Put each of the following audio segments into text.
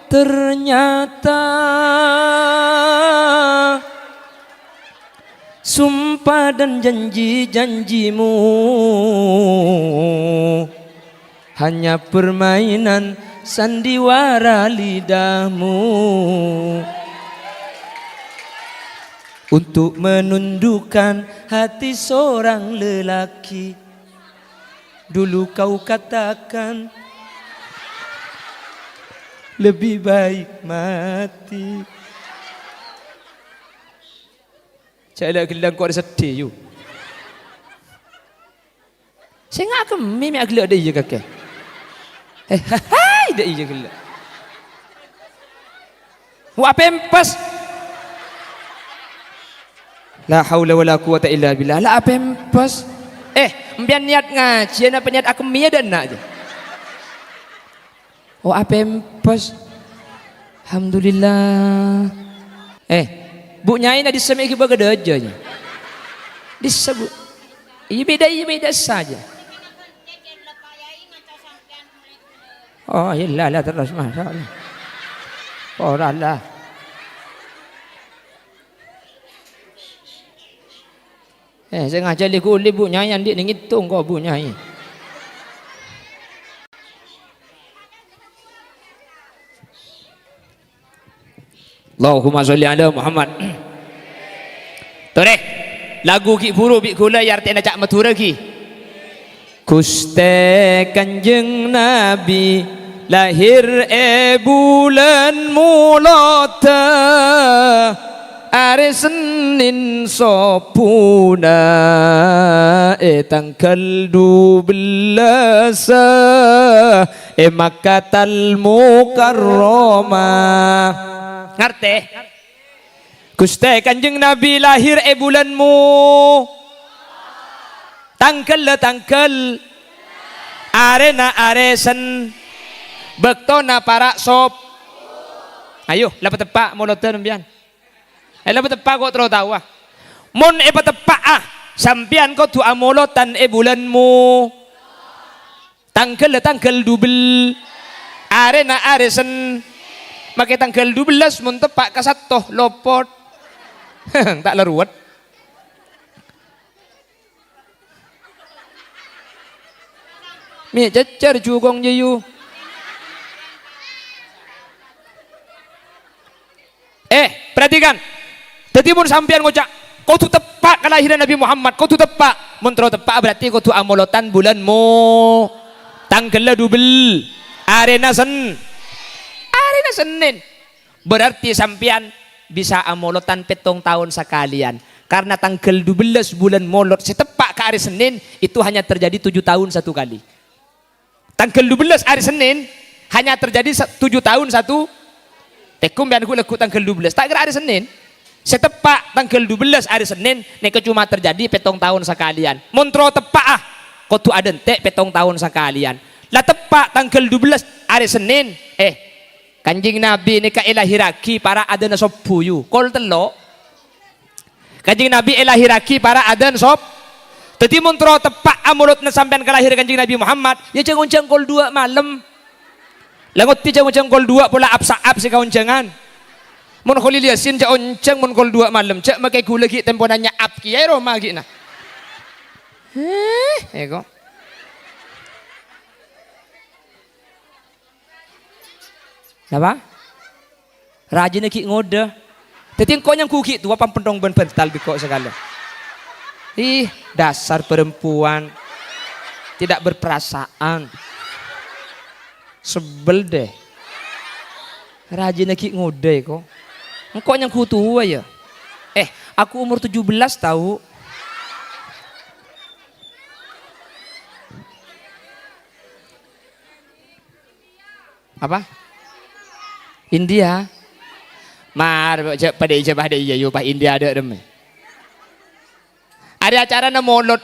ternyata sumpah dan janji-janjimu hanya permainan sandiwara lidahmu untuk menundukkan hati seorang lelaki. Dulu kau katakan lebih baik mati. Saya lagi bilang kau ada sedih you. Saya nggak kemi mak gelak dia kakek. Hai dia iya gelak. Wa pempas. La haula wala quwata illa billah. La pempas. Mbian niat ngaji apa niat aku mie dan nak je. Oh pempas. Alhamdulillah. Bu nyai na disemai ke bagada aja nya. Disebut. Iya beda saja. Oh iyalah terus masalah. Oralah. Saya ngajar liku bu nyai andi ngitung kau bu nyai. Allahumma sholli ala Muhammad. Tore lagu ki buru bi kula yar tena cak matura ki. Guste Kanjeng Nabi lahir bulan mulata hari Senin sopuna tanggal 12 Makkatal Mukarramah. Ngerti? Gusti Kanjeng Nabi lahir bulanmu tanggal arena aresen bektona para sop. Ayo lapat tepak moloten mbian. Lapat tepak kok terus tahu ah. Mun tepak ah sampian kau doa molotan bulanmu tanggal dubel arena aresen make tanggal 12 mun tepak kasatoh lopot. Tak leruat. Mi cecer jugong jeyu. Perhatikan. Tadi pun sampean ngocak, kau tu tepak kelahiran Nabi Muhammad, kau tu tepak. Mun tepak berarti kau tu amolotan bulanmu tanggal 12 arena Senin. Berarti sampean bisa amolotan petong tahun sekalian. Karena tanggal 12 bulan molot setepak ke hari Senin itu hanya terjadi 7 tahun satu kali. Tanggal 12 hari Senin hanya terjadi 7 tahun satu. Tekum biar aku lekuk tanggal 12. Tak kira hari Senin. Setepak tanggal 12 hari Senin neka cuma terjadi petong tahun sekalian. Montro tepak ah. Kau tu ada tek petong tahun sekalian. Lah tepak tanggal 12 hari Senin. Kanjing Nabi neka elahiraki para adan sop puyu. Kol telo. Kanjing Nabi elahiraki para adan sop. Tadi montro tepak amulut na sampean kelahir Kanjing Nabi Muhammad. Ya ceng kol 2 malam. Langot ti ceng kol 2 pula apsaap si kauncengan. Mun kholi liasin cak onceng mun kol 2 malam. Cak makai gula ki tempo nanya ap ki ya Roma ki na. Ego. Apa? Rajin ki ngode. Tapi kau yang kuki tu apa pendong ben bental biko segala. Dasar perempuan tidak berperasaan. Sebel deh. Rajin ki ngode kok. Engkau yang ku tua ya. Aku umur 17 tahu. Apa? India. Mar pada iya yo pa India ada dem. Ada acara na molot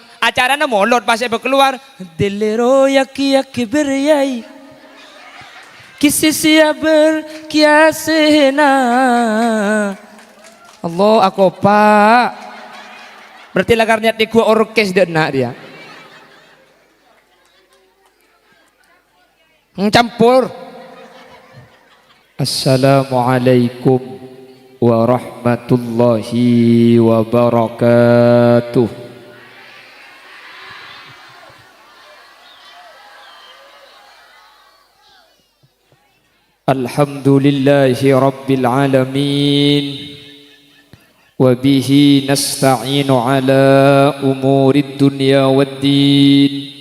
pas keluar delero yaki beryai kisi sia berkiasena. Allah aku pak berarti lagar niat di gua orkes dan nak dia campur Assalamualaikum warahmatullahi wabarakatuh. Alhamdulillahi rabbil alamin. Wabihi nasta'inu ala umurid dunya waddin.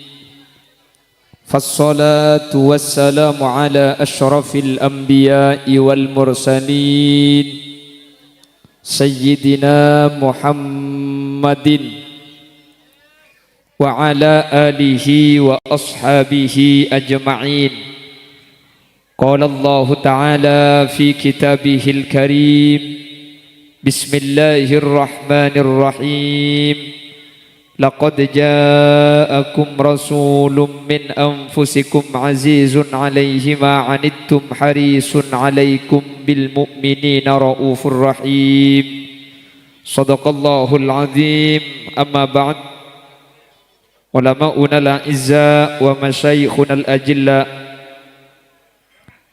Fassalatu wassalamu ala ashrafil anbiya'i wal mursalin Sayyidina Muhammadin wa ala alihi wa ashabihi ajma'in. Qala Allah Ta'ala fi kitabihil karim. Bismillahirrahmanirrahim. Laqad ja'akum rasulun min anfusikum azizun alaihi ma anittum harisun alaikum bil mu'minina raufur rahim. Sadaqallahul azim. Amma ba'd. Ulama'una al-a'izza wa masyayikhuna al-ajilla,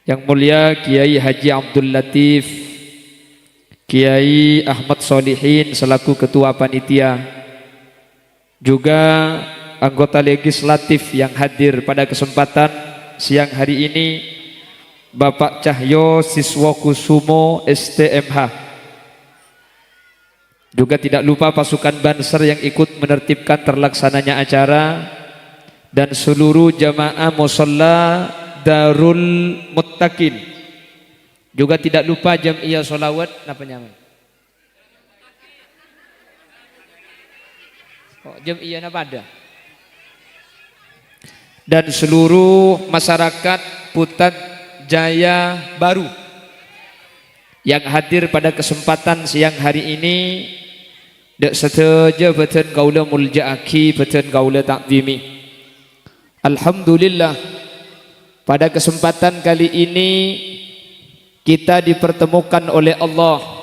yang mulia Kiai Haji Abdul Latif, Kiai Ahmad Solihin selaku ketua panitia, juga anggota legislatif yang hadir pada kesempatan siang hari ini, Bapak Cahyo Siswokusumo STMH. Juga tidak lupa pasukan Banser yang ikut menertibkan terlaksananya acara, dan seluruh jamaah musalla Darul Muttaqin. Juga tidak lupa Jam'iyah Sholawat Jam'iyah pada, dan seluruh masyarakat Putat Jaya Baru yang hadir pada kesempatan siang hari ini. Dak seteja beten kaula muljaaki, beten kaula takzimi. Alhamdulillah, pada kesempatan kali ini kita dipertemukan oleh Allah.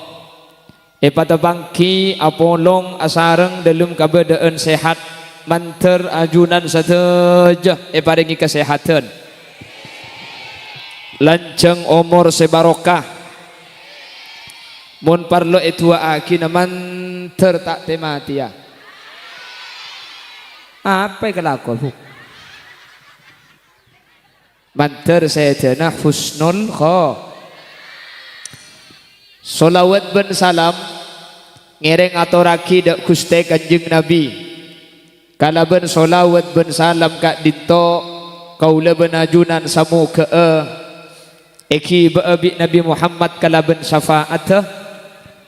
Pada bangki apolong asareng dalam keadaan sehat, manter ajunan sateja paringi kesehatan, lanceng umur sebarokah, mun parlo etua akina manter tak tematia. Apa kelakon bu? Manter sayyidina husnul kho. Solawat ben salam ngereng aturaki dak Gusti Kanjeng Nabi. Kalaben solawat ben salam kak dito kaula ben ajunan samu ke eki baabi Nabi Muhammad kalaben syafaat,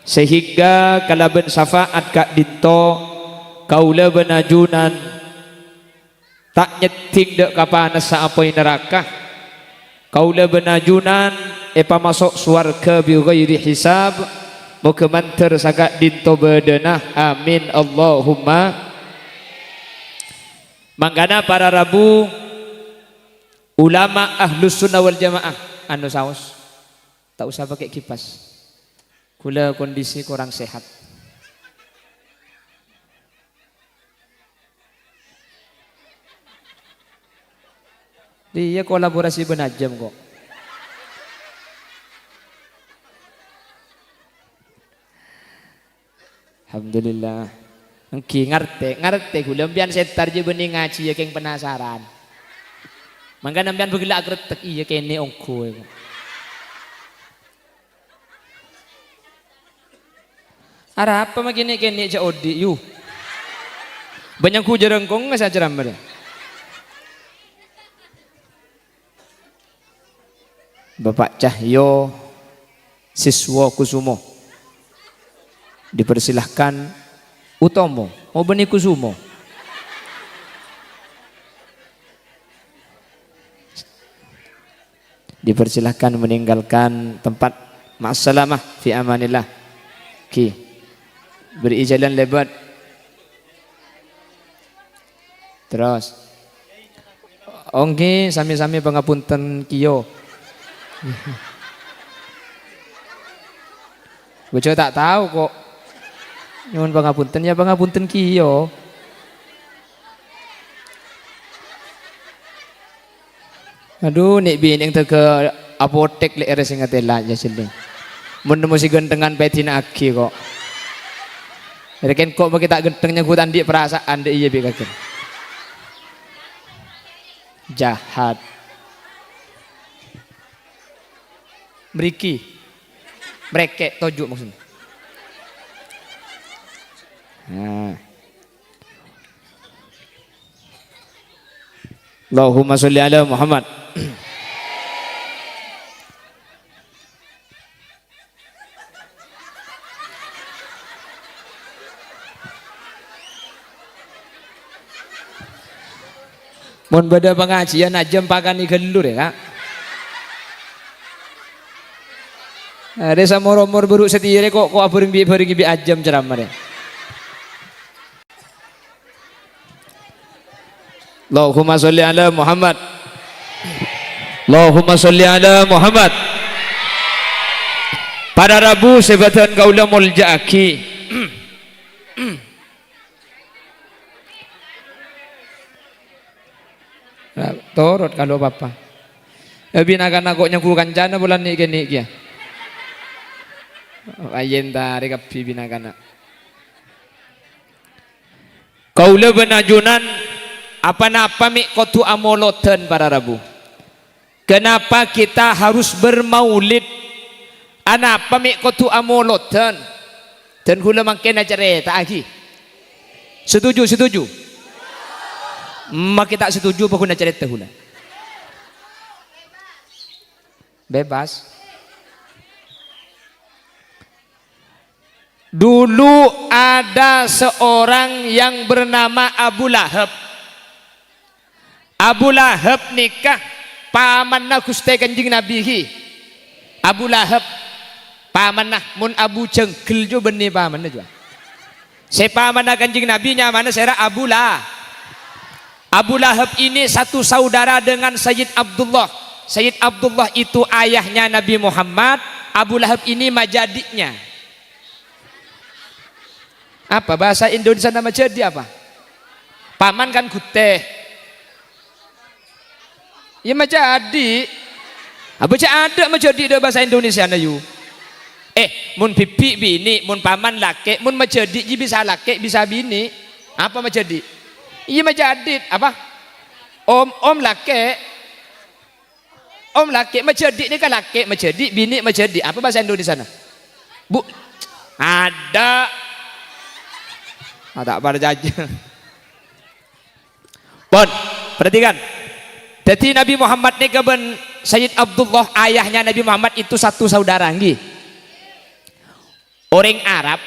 sehingga kalaben syafaat kak dito kaula ben ajunan tak nyeting dak kapanas sa apoi neraka. Kaula ben ajunan masuk surga bi ghairi hisab. Muga manter sagak dinto bedenah, amin Allahumma. Mangkana para rabu ulama ahlus sunnah wal jamaah anu saos tak usah pakai kipas, kula kondisi kurang sehat. Dia kolaborasi benajam kok. Alhamdulillah. Engki ngarte kula mbian setar je bening ngaji ya keng penasaran. Mangga nampian begelak gretek iya kene ongko. Ara apa magini kene ja odi yu. Banyak ku jerengkong ngasa ceram bare. Bapak Cahyo Siswokusumo dipersilahkan Utomo mau beni Kusumo. Dipersilahkan meninggalkan tempat. Ma'assalamah fi amanillah. Ki beri jalan lebat. Terus ongki sami-sami pangapunten kiyo. Bojo tak tahu kok. Nyuwun pangapunten ya pangapunten kiyo. Aduh nek bin yang tege apotek le ere sing ngatela aja siling. Mun mesti gentengan petina aki kok. Reken kok bagi tak gentengnya hutan di perasaan dek iya bikakin. Jahat. Meriki. Mereke tojuk maksudnya. Nah. Allahumma sholli ala Muhammad. Mun beda pengajian aja pakani gelur ya kak. Ada sama romor buruk setire kok abering bi ajam ceramah deh. Allahumma sholli ala Muhammad. Allahumma sholli ala Muhammad. Pada Rabu sebatan kaula muljaki. Torot kalau papa. Binakan aku nyaku kancana bulan ni kini kia. Ayen dari kapi binakan. Kaula benajunan apa-apa mi kotu amoloten para Rabu. Kenapa kita harus bermaulid? Anapa mi kotu amoloten? Dan kula makin cerita lagi. Setuju? Mak kita setuju apa guna cerita hula? Bebas. Dulu ada seorang yang bernama Abu Lahab. Abu Lahab nikah pamanna Gusti Kanjeng Nabi. Abu Lahab pamanna mun Abu Jengkel jo benih pamanna jo. Se pamanna Kanjeng Nabi nya mana sera Abu Lahab. Abu Lahab ini satu saudara dengan Sayyid Abdullah. Sayyid Abdullah itu ayahnya Nabi Muhammad. Abu Lahab ini majadiknya. Apa bahasa Indonesia nama jadi apa? Paman kan kuteh. Ya majadi. Apa ada majadi dalam bahasa Indonesia na yu. Mun pipi bini, mun paman laki, mun majadi bisa laki, bisa bini. Apa majadi? Iya majadid apa? Om laki majadi ini kan laki majadi bini majadi apa bahasa Indonesia sana? Bu ada pada jajan. Bon perhatikan. Jadi Nabi Muhammad ini keben Sayyid Abdullah ayahnya Nabi Muhammad itu satu saudara nggih. Orang Arab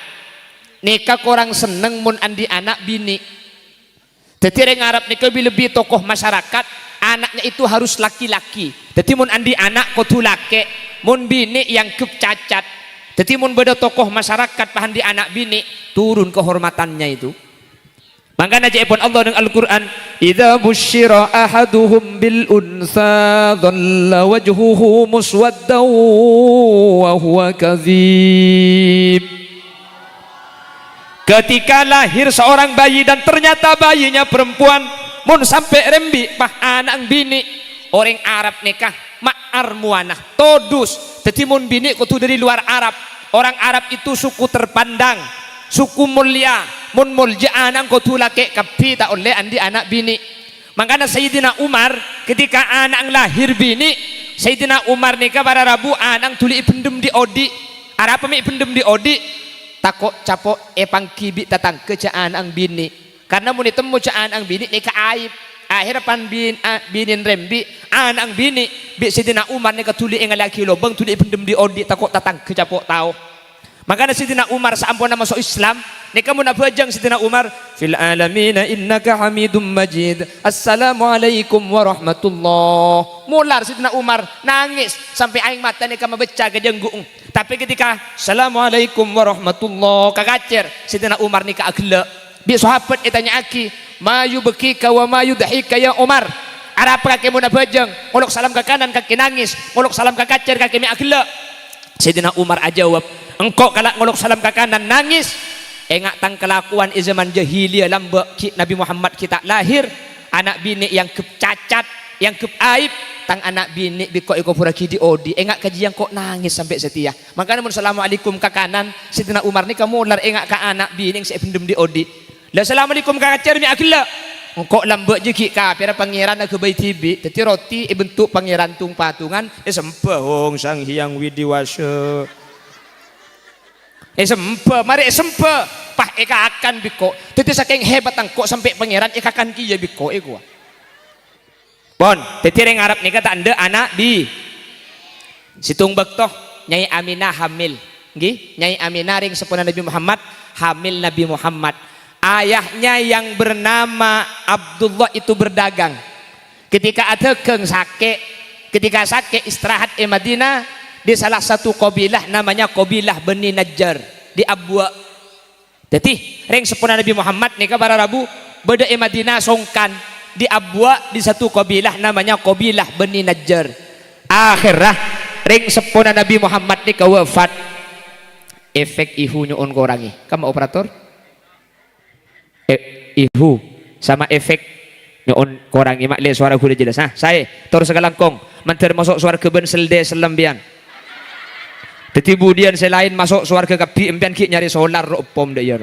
nikah orang seneng mun andi anak bini. Jadi orang Arab ini lebih tokoh masyarakat anaknya itu harus laki-laki. Jadi mun andi anak kotu laki, mun bini yang kecacat. Jadi mun beda tokoh masyarakat pahandi anak bini turun kehormatannya itu. Makanya jepon Allah dengan Al-Quran, "Idza busyira ahaduhum bil unsa dhalla wajhuhu muswaddan wa huwa kadzib." Ketika lahir seorang bayi dan ternyata bayinya perempuan, mun sampai rembi pah anak bini orang Arab nikah ma'ar muanah todus. Jadi mun bini kutu dari luar Arab. Orang Arab itu suku terpandang, suku mulia. Mun mulja anak kutu laki kapi tak oleh andi anak bini. Makanya Sayyidina Umar ketika anak lahir bini, Sayyidina Umar nikah pada Rabu anak tuli pendem di odi. Arab pemik pendem di odi. Takok capok pangkibi datang ke caan ang bini karena mau ditemu caan ang bini nikah aib akhir pan binin rembi an ang bini bi Sidina Umar nikah tuli engal laki lobang tuli pendem di odi takok datang ke capok tahu makanya Sidina Umar saampuna masuk Islam nikah muna bajang Sidina Umar fil alamina innaka hamidum majid assalamualaikum warahmatullah mular Sidina Umar nangis sampai aing mata nikah memecah ke jenggung. Tapi ketika assalamualaikum warahmatullah kagacer Sidina Umar nikah agla bi sahabat itanya aki mayu bekika wa mayu dahika ya Umar arapa kaki muna bajang ngolok salam ke kanan kaki nangis ngolok salam ke kacer kaki mi agla Sidina Umar ajawab engkau kalau ngolok salam ke kanan nangis engak tang kelakuan zaman jahiliyah lamba Nabi Muhammad kita lahir anak bini yang kecacat yang ke aib tang anak bini biko iko pura kidi odi engak kaji yang kok nangis sampai setia makanya assalamualaikum ke kanan Sidina Umar nih kamu lar engak ke anak bini yang saya pendem di odi lah assalamualaikum ke kacer mi akila kok lambek jeki kapira pangeran aku bayi tibi teti roti bentuk pangeran tung patungan sempehong sang hyang widiwasa sempe mari sempe pah eka akan biko teti saking hebat kok sampai pangeran eka akan kia biko eko pon teti reng Arab nika tanda anak di situng bektoh Nyai Aminah hamil nggih Nyai Aminah ring sepuna Nabi Muhammad hamil Nabi Muhammad ayahnya yang bernama Abdullah itu berdagang ketika ada keng sake ketika sake istirahat di Madinah di salah satu kabilah namanya kabilah Bani Najjar di Abwa jadi ring sepuna Nabi Muhammad nika para rabu beda di Madinah songkan di Abwa di satu kabilah namanya kabilah Bani Najjar akhirah ring sepuna Nabi Muhammad ni wafat efek ihu nyuun korangi kamu operator ihu sama efek nyuun korangi mak lihat suara kuda jelas saya tor segalangkong manter masuk suara keben selde selembian tetibudian selain masuk suara ke kapi empian ki nyari solar ropom deh ya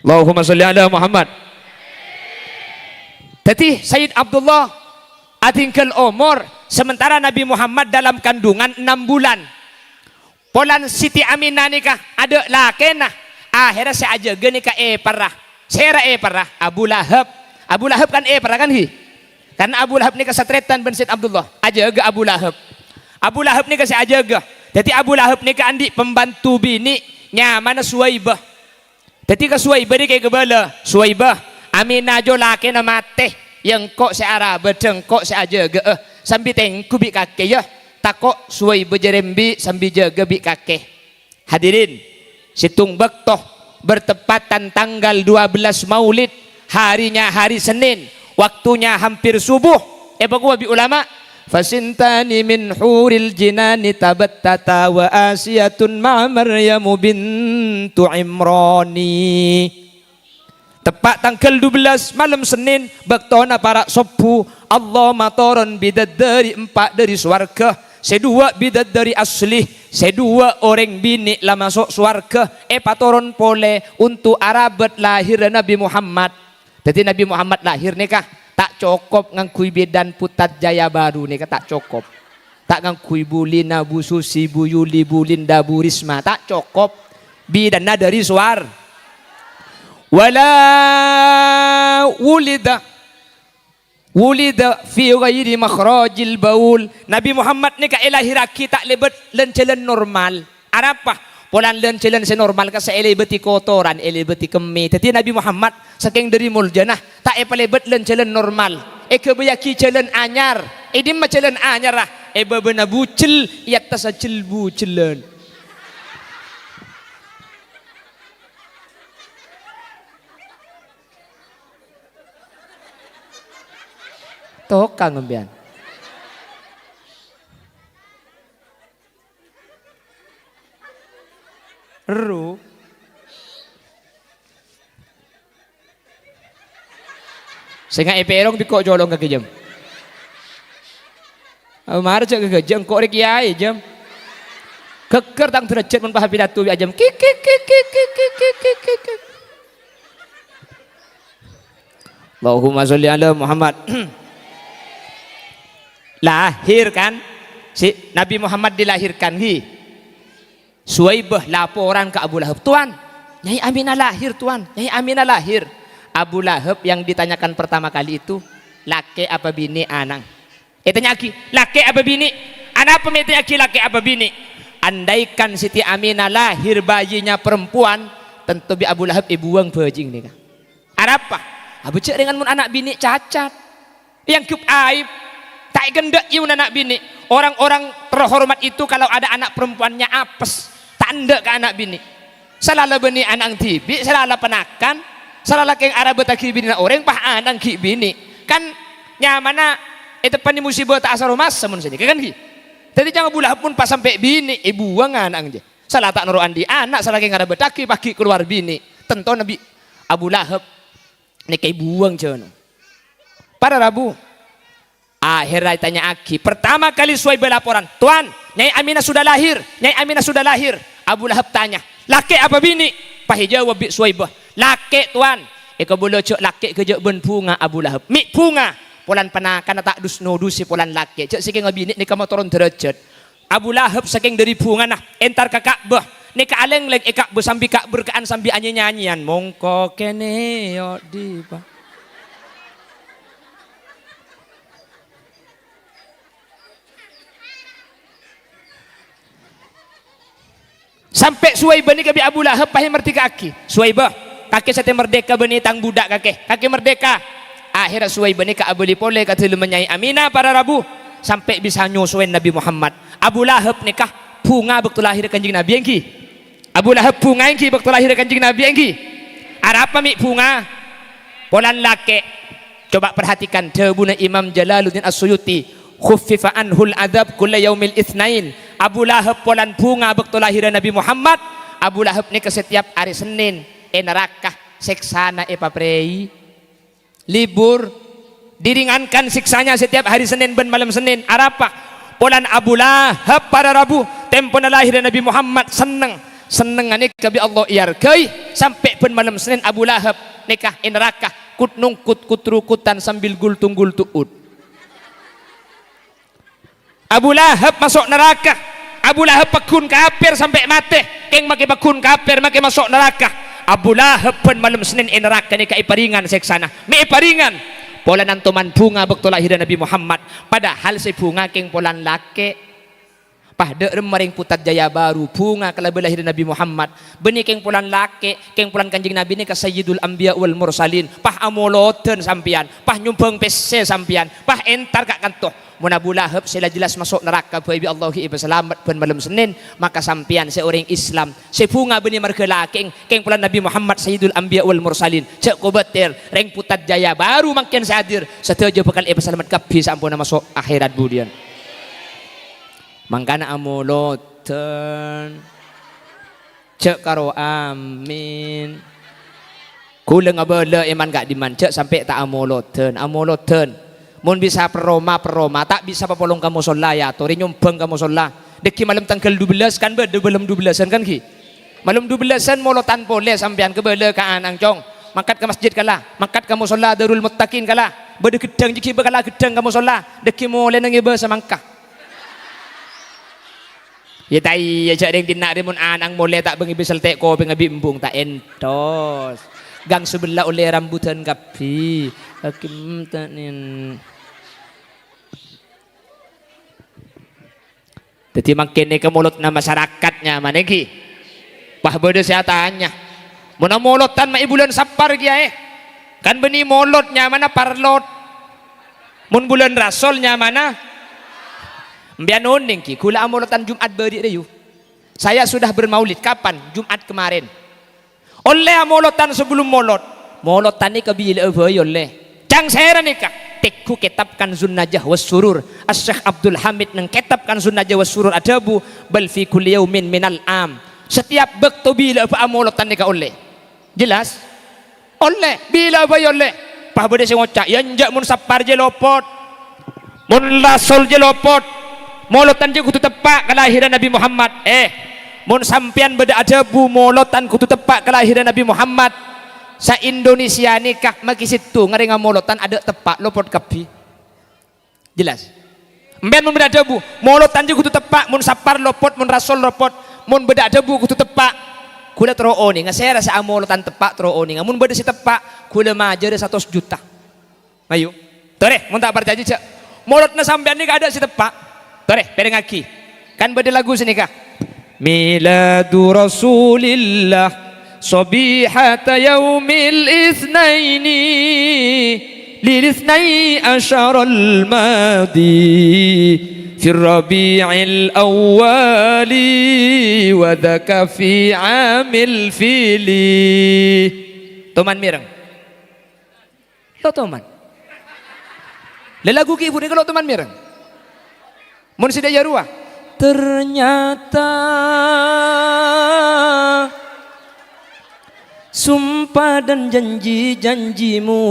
Allahumma sholli ala Muhammad. Jadi Sayyid Abdullah atingkel umur sementara Nabi Muhammad dalam kandungan 6 bulan. Polan Siti Aminah nikah ada lakena akhirnya saya aja nikah parah. Saya parah Abu Lahab. Abu Lahab kan parah kan hi. Karena Abu Lahab nikah satretan bin Sayyid Abdullah. Aja ga Abu Lahab. Abu Lahab nikah saya aja ga. Jadi Abu Lahab nikah andi pembantu bini nyamana Suwaibah. Jadi ke Suwaibah dia kayak kebala Suwaibah Aminah jo laki na mate yang kok si Arab bedeng kok si aja ge sambil tengku bi kakek ya takok Suwaibah jerembi sambil jaga bi kakek hadirin situng bektoh bertepatan tanggal 12 Maulid harinya hari Senin waktunya hampir subuh bagus bi ulama fasintani min huril jinani tabattata wa asiyatun ma Maryamu bintu Imrani tepat tanggal 12 malam Senin baktona para sopu Allah matoron bidat dari 4 dari swarga sedua bidat dari asli sedua orang bini lah masuk swarga patoron pole untuk Arabat lahir Nabi Muhammad jadi Nabi Muhammad lahir nikah tak cukup ngangkui bedan Putat Jaya Baru nih tak cukup tak ngangkui Bulina Bu Susi Bu Yuli Bu Linda Bu Risma tak cukup bidanna dari suar wala wulida fi ghairi makhrajil baul Nabi Muhammad nih ka ilahiraki tak lebet lencelen normal apa polan lencelen senormal ka sa elebeti kotoran elebeti kemi jadi Nabi Muhammad saking dari muljanah tak epalebet lencelen normal kebayaki celen anyar dim macelen anyar lah babena bucel iat tasacil bucelen tokang ngembian Ru sehingga eperong biko jolong ke jam marah cak ke jam kok rek kiai jam keker tang derajat mun paha pidato bi ajam kik Allahumma sholli ala Muhammad lahir kan si Nabi Muhammad dilahirkan hi Suwaibah laporan ke Abu Lahab Tuan Nyai Aminah lahir Tuan Nyai Aminah lahir Abu Lahab yang ditanyakan pertama kali itu laki apa bini anang tanya lagi laki apa bini anak apa laki apa bini andaikan Siti Aminah lahir bayinya perempuan tentu bi Abu Lahab buang bajing nih kan apa Abu cek dengan mun anak bini cacat yang kep aib tak gendak iun anak bini orang-orang terhormat itu kalau ada anak perempuannya apes tanda ke anak bini salala bini anang tibi salala penakan salala keng arab taki bini orang pah anang ki bini kan nyamana itu pani musibah tak asal mas semun sini kan ki jadi jangan bulah pun pas sampai bini buang anang je salah tak nuruan di anak salah keng arab taki pagi keluar bini tentu Nabi Abu Lahab Ini kayak buang jono. Pada Rabu. Akhirnya tanya Aki. Pertama kali Suhaib laporan. Tuan, Nyai Aminah sudah lahir. Nyai Aminah sudah lahir. Abu Lahab tanya. Laki apa bini? Pahi jawab bi Suhaibah. Laki tuan. Eka boleh cok laki kerja ben punga Abu Lahab. Mik punga. Polan penakan tak dus no dusi polan laki. Cok saking ngabini ni kamu turun derajat. Abu Lahab saking dari punga nah. Entar ke Ka'bah. Ni ka aleng leg ekak sambil kak berkaan sambil nyanyian. Mongko kene yo di ba. Sampai Suhaibah ni kabi Abu Lahab pahi merti kaki. Suhaibah, kaki sate merdeka beni tang budak kaki. Kaki merdeka. Akhirnya Suhaibah ni ka abeli pole kata lu menyai Aminah para Rabu sampai bisa nyusuin Nabi Muhammad. Abu Lahab nikah bunga waktu lahir kanjeng Nabi engki. Abu Lahab bunga engki waktu lahir kanjeng Nabi engki. Ada apa mi bunga? Polan lake. Coba perhatikan jawabuna Imam Jalaluddin As-Suyuti. Khuffifa anhul adab kulla yaumil itsnain. Abu Lahab polan bunga waktu lahir Nabi Muhammad. Abu Lahab ni ke setiap hari Senin neraka seksana paprei libur diringankan siksanya setiap hari Senin ben malam Senin. Arapa polan Abu Lahab pada Rabu tempo lahir Nabi Muhammad seneng ani kabi Allah iarkai sampai ben malam Senin Abu Lahab nikah neraka kut nungkut kutrukutan sambil gultung gultuut. Abu Lahab masuk neraka. Abu Lahab pakun kafir sampai mati. Keng make pakun kafir make masuk neraka. Abu Lahab pun malam Senin neraka ni kai paringan seksana. Me paringan. Pola nantuman bunga waktu lahir Nabi Muhammad. Padahal si bunga keng polan lake. Pada remaring putat jaya baru bunga kalau lahir Nabi Muhammad. Beni keng polan lake, keng polan kanjeng Nabi ni ka sayyidul anbiya wal mursalin. Pah amoloten sampian, pah nyumpeng pese sampian, pah entar kak kantoh. Mun Abu Lahab sila jelas masuk neraka bi Allahi iba selamat ben malam Senin maka sampian seorang Islam se bunga beni marga lake keng polan Nabi Muhammad sayyidul anbiya wal mursalin. Cek ko beter reng putat jaya baru makin sadir setuju bakal iba selamat kapi sampuna masuk akhirat budian. Mangkana amoloten cek karo amin kulang abela iman gak diman cek sampai tak amoloten mun bisa peroma tak bisa papolong kamu sholat ya tori nyumbang kamu sholat deki malam tanggal 12 kan beda belum 12an kan ki malam 12an molotan boleh sampean ke bela ka anang cong mangkat ke masjid kalah mangkat kamu sholat Darul Muttaqin kalah beda gedang jiki bakalah gedang kamu sholat deki mulai nang iba samangkah. Ya tai ya cak deng dinak mun anang mole tak bengi bisel tek ko bengi embung tak entos. Gang sebelah oleh rambutan kapi. Hakim tanin. Jadi makin ni kemulut na masyarakatnya mana ki? Pah bodoh saya tanya. Mun molotan ma bulan Sapar kia kan beni molotnya mana parlot. Mun bulan Rasulnya mana? Mbian oning ki kula amolotan Jumat beri deh yuk. Saya sudah bermaulid kapan? Jumat kemarin. Oleh amolotan sebelum molotan ni kabila avay oleh. Cang saya nikah. Tekku kitabkan Zunnajah was surur. As-Syekh Abdul Hamid nang kitabkan Zunnajah was surur adabu bal fi kulli yaumin minal am. Setiap waktu bila apa amolotan nikah oleh. Jelas? Oleh bila avay oleh. Pah bade sing ngocak ya njak mun Sapar je lopot. Mun Rasul je lopot. Molotan je kutu tepak kelahiran Nabi Muhammad. Mun sampian beda ajabu molotan kutu tepak kelahiran Nabi Muhammad. Sa Indonesia nikah maki situ ngarenga molotan ada tepak lopot kapi. Jelas. Mbian mun beda ajabu molotan je kutu tepak mun Sapar lopot mun Rasul lopot mun beda ajabu kutu tepak kula trooni ngasera sa molotan tepak trooni mun beda si tepak kula majer 100 juta. Ayo. Tore mun tak percaya cak. Molotna sampean ni ada si tepak. Tore, pereng aki. Kan beda lagu sini kah? Miladu Rasulillah sabihata yaumil itsnaini lil itsnai asyaral madi fi rabi'il awwali wa dhaka fi amil fili. Toman mireng. Lo toman. Lelagu ki ibu ni kalau toman mireng. Mun sida jarua ternyata sumpah dan janji-janjimu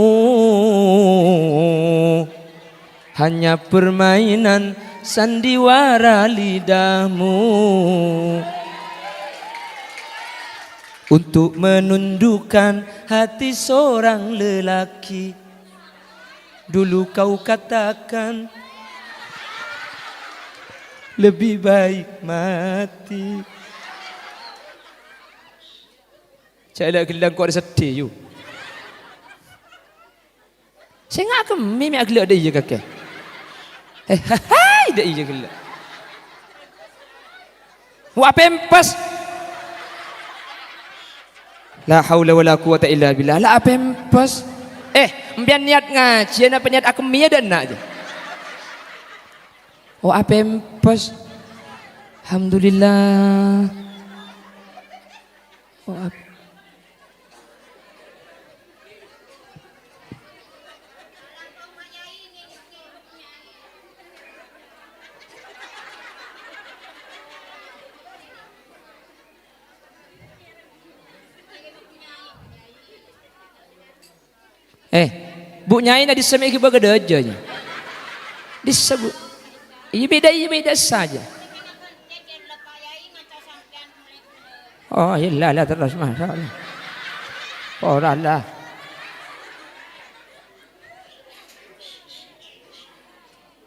hanya permainan sandiwara lidahmu untuk menundukkan hati seorang lelaki. Dulu kau katakan lebih baik mati. Saya nak gelang kau ada sedih you. Saya ngak kemi mek gelak dia kakek. Hai dia gelak. Wa pempas. La haula wala quwata illa billah. La pempas. Mbian niat ngaji apa niat aku mi ada nak je. Oh pempas. Alhamdulillah. Oh Bu Nyai nak disemai ke baga dajanya. Disebut. Iya beda saja. Oh iyalah lah terus masalah. Oranglah.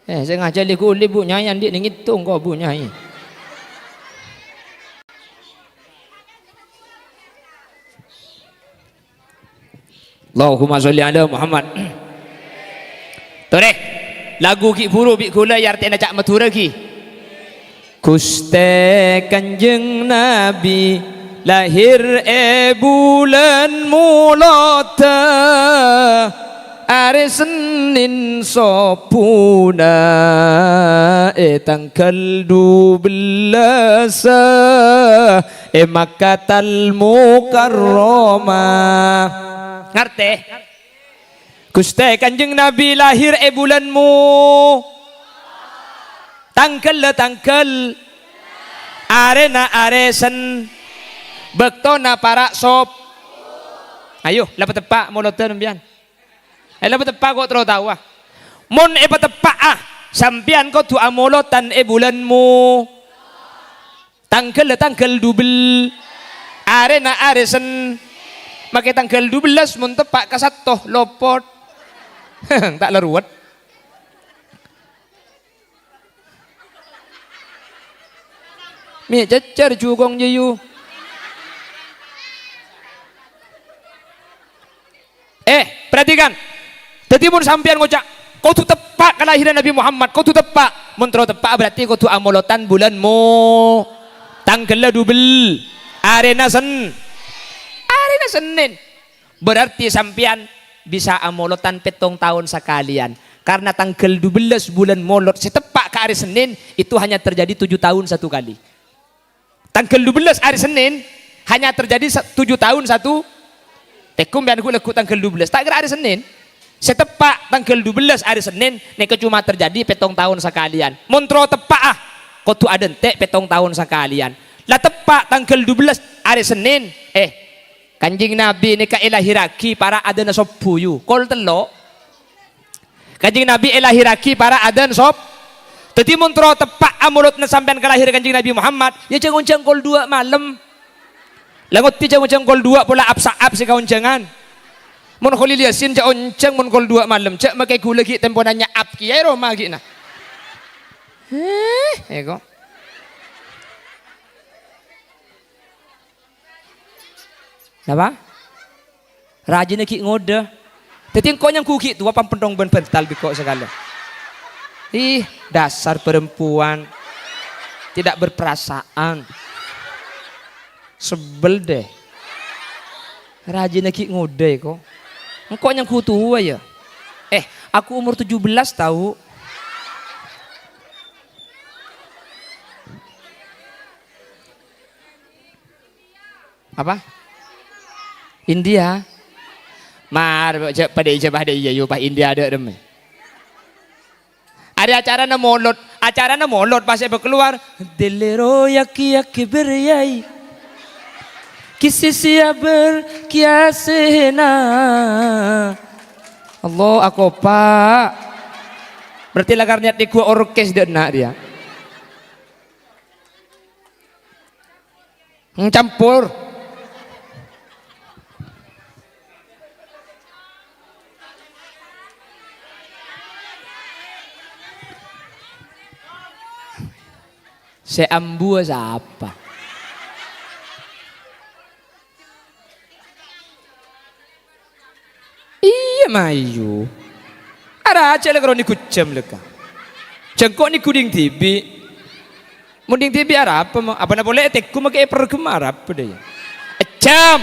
Saya ngajar dia kulit Bu Nyai yang dia ngitung kau Bu Nyai. Allahumma sholli ala Muhammad. Tore lagu ki buru bi kula yar tena cak matura ki. Guste Kanjeng Nabi lahir bulan mulata are Senin sopuna tanggal 12 Makkatal Mukarramah. Ngerti? Gusti Kanjeng Nabi lahir bulanmu tanggal arena aresen bektona para sop. Ayo lapat tepak moloten mbian. Lapat tepak kok terus tahu ah. Mun tepak sampian kau doa molotan bulanmu tanggal 12 arena aresen. Makai tanggal 12 mun tepak kasatoh lopot. Tak laruat. Mi cecer jugong jeyu. Perhatikan. Jadi mun sampean ngocak, kau tu tepak kelahiran Nabi Muhammad, kau tu tepak. Mun tro tepak berarti kau tu amolotan bulanmu tanggal 12 arena Senin. Berarti sampean bisa amolotan 7 tahun sekalian. Karena tanggal 12 bulan molot setepak ke hari Senin itu hanya terjadi 7 tahun satu kali. Tanggal 12 hari Senin hanya terjadi 7 tahun satu. Tekum biar aku lekuk tanggal 12. Tak kira hari Senin. Setepak tanggal 12 hari Senin nek cuma terjadi 7 tahun sekalian. Montro tepak kau tu ada entek 7 tahun sekalian. Lah tepak tanggal 12 hari Senin Kanjeng Nabi ni kailahiraki para adan sop puyu. Kol telo. Kanjeng Nabi ilahiraki para adan sop. Tadi muntro tepak amulot na sampean kelahiran Kanjeng Nabi Muhammad. Ya ceng-ceng kol 2 malam. Langot ti ceng-ceng kol 2 pula apsaap si kauncengan. Mun kholi liasin ceng mun kol 2 malam. Cek makai gula ki tempo nanya ap ki ay roma ki na. Ego. Apa? Rajin ki ngode. Tapi kau yang kuki tu apa pendong ben pental biko segala. Dasar perempuan tidak berperasaan. Sebel deh. Rajin ki ngode kok. Engkau yang ku tua ya. Aku umur 17 tahu. Apa? India. Mar pada ijabah ada iya pa India ada dem. Ada acara na molot pas keluar delero yaki beryai. Kisah sia berkiasena. Allah aku pak. Berarti lagarnya di gua orkes dia nak dia. Campur. Seambu siapa? Iya mayu. Ada aja lah kalau ni kucam leka. Cengkok ni kuding tibi. Mending tibi Arab apa nak boleh tekku makai pergem Arab apa dia. Acam.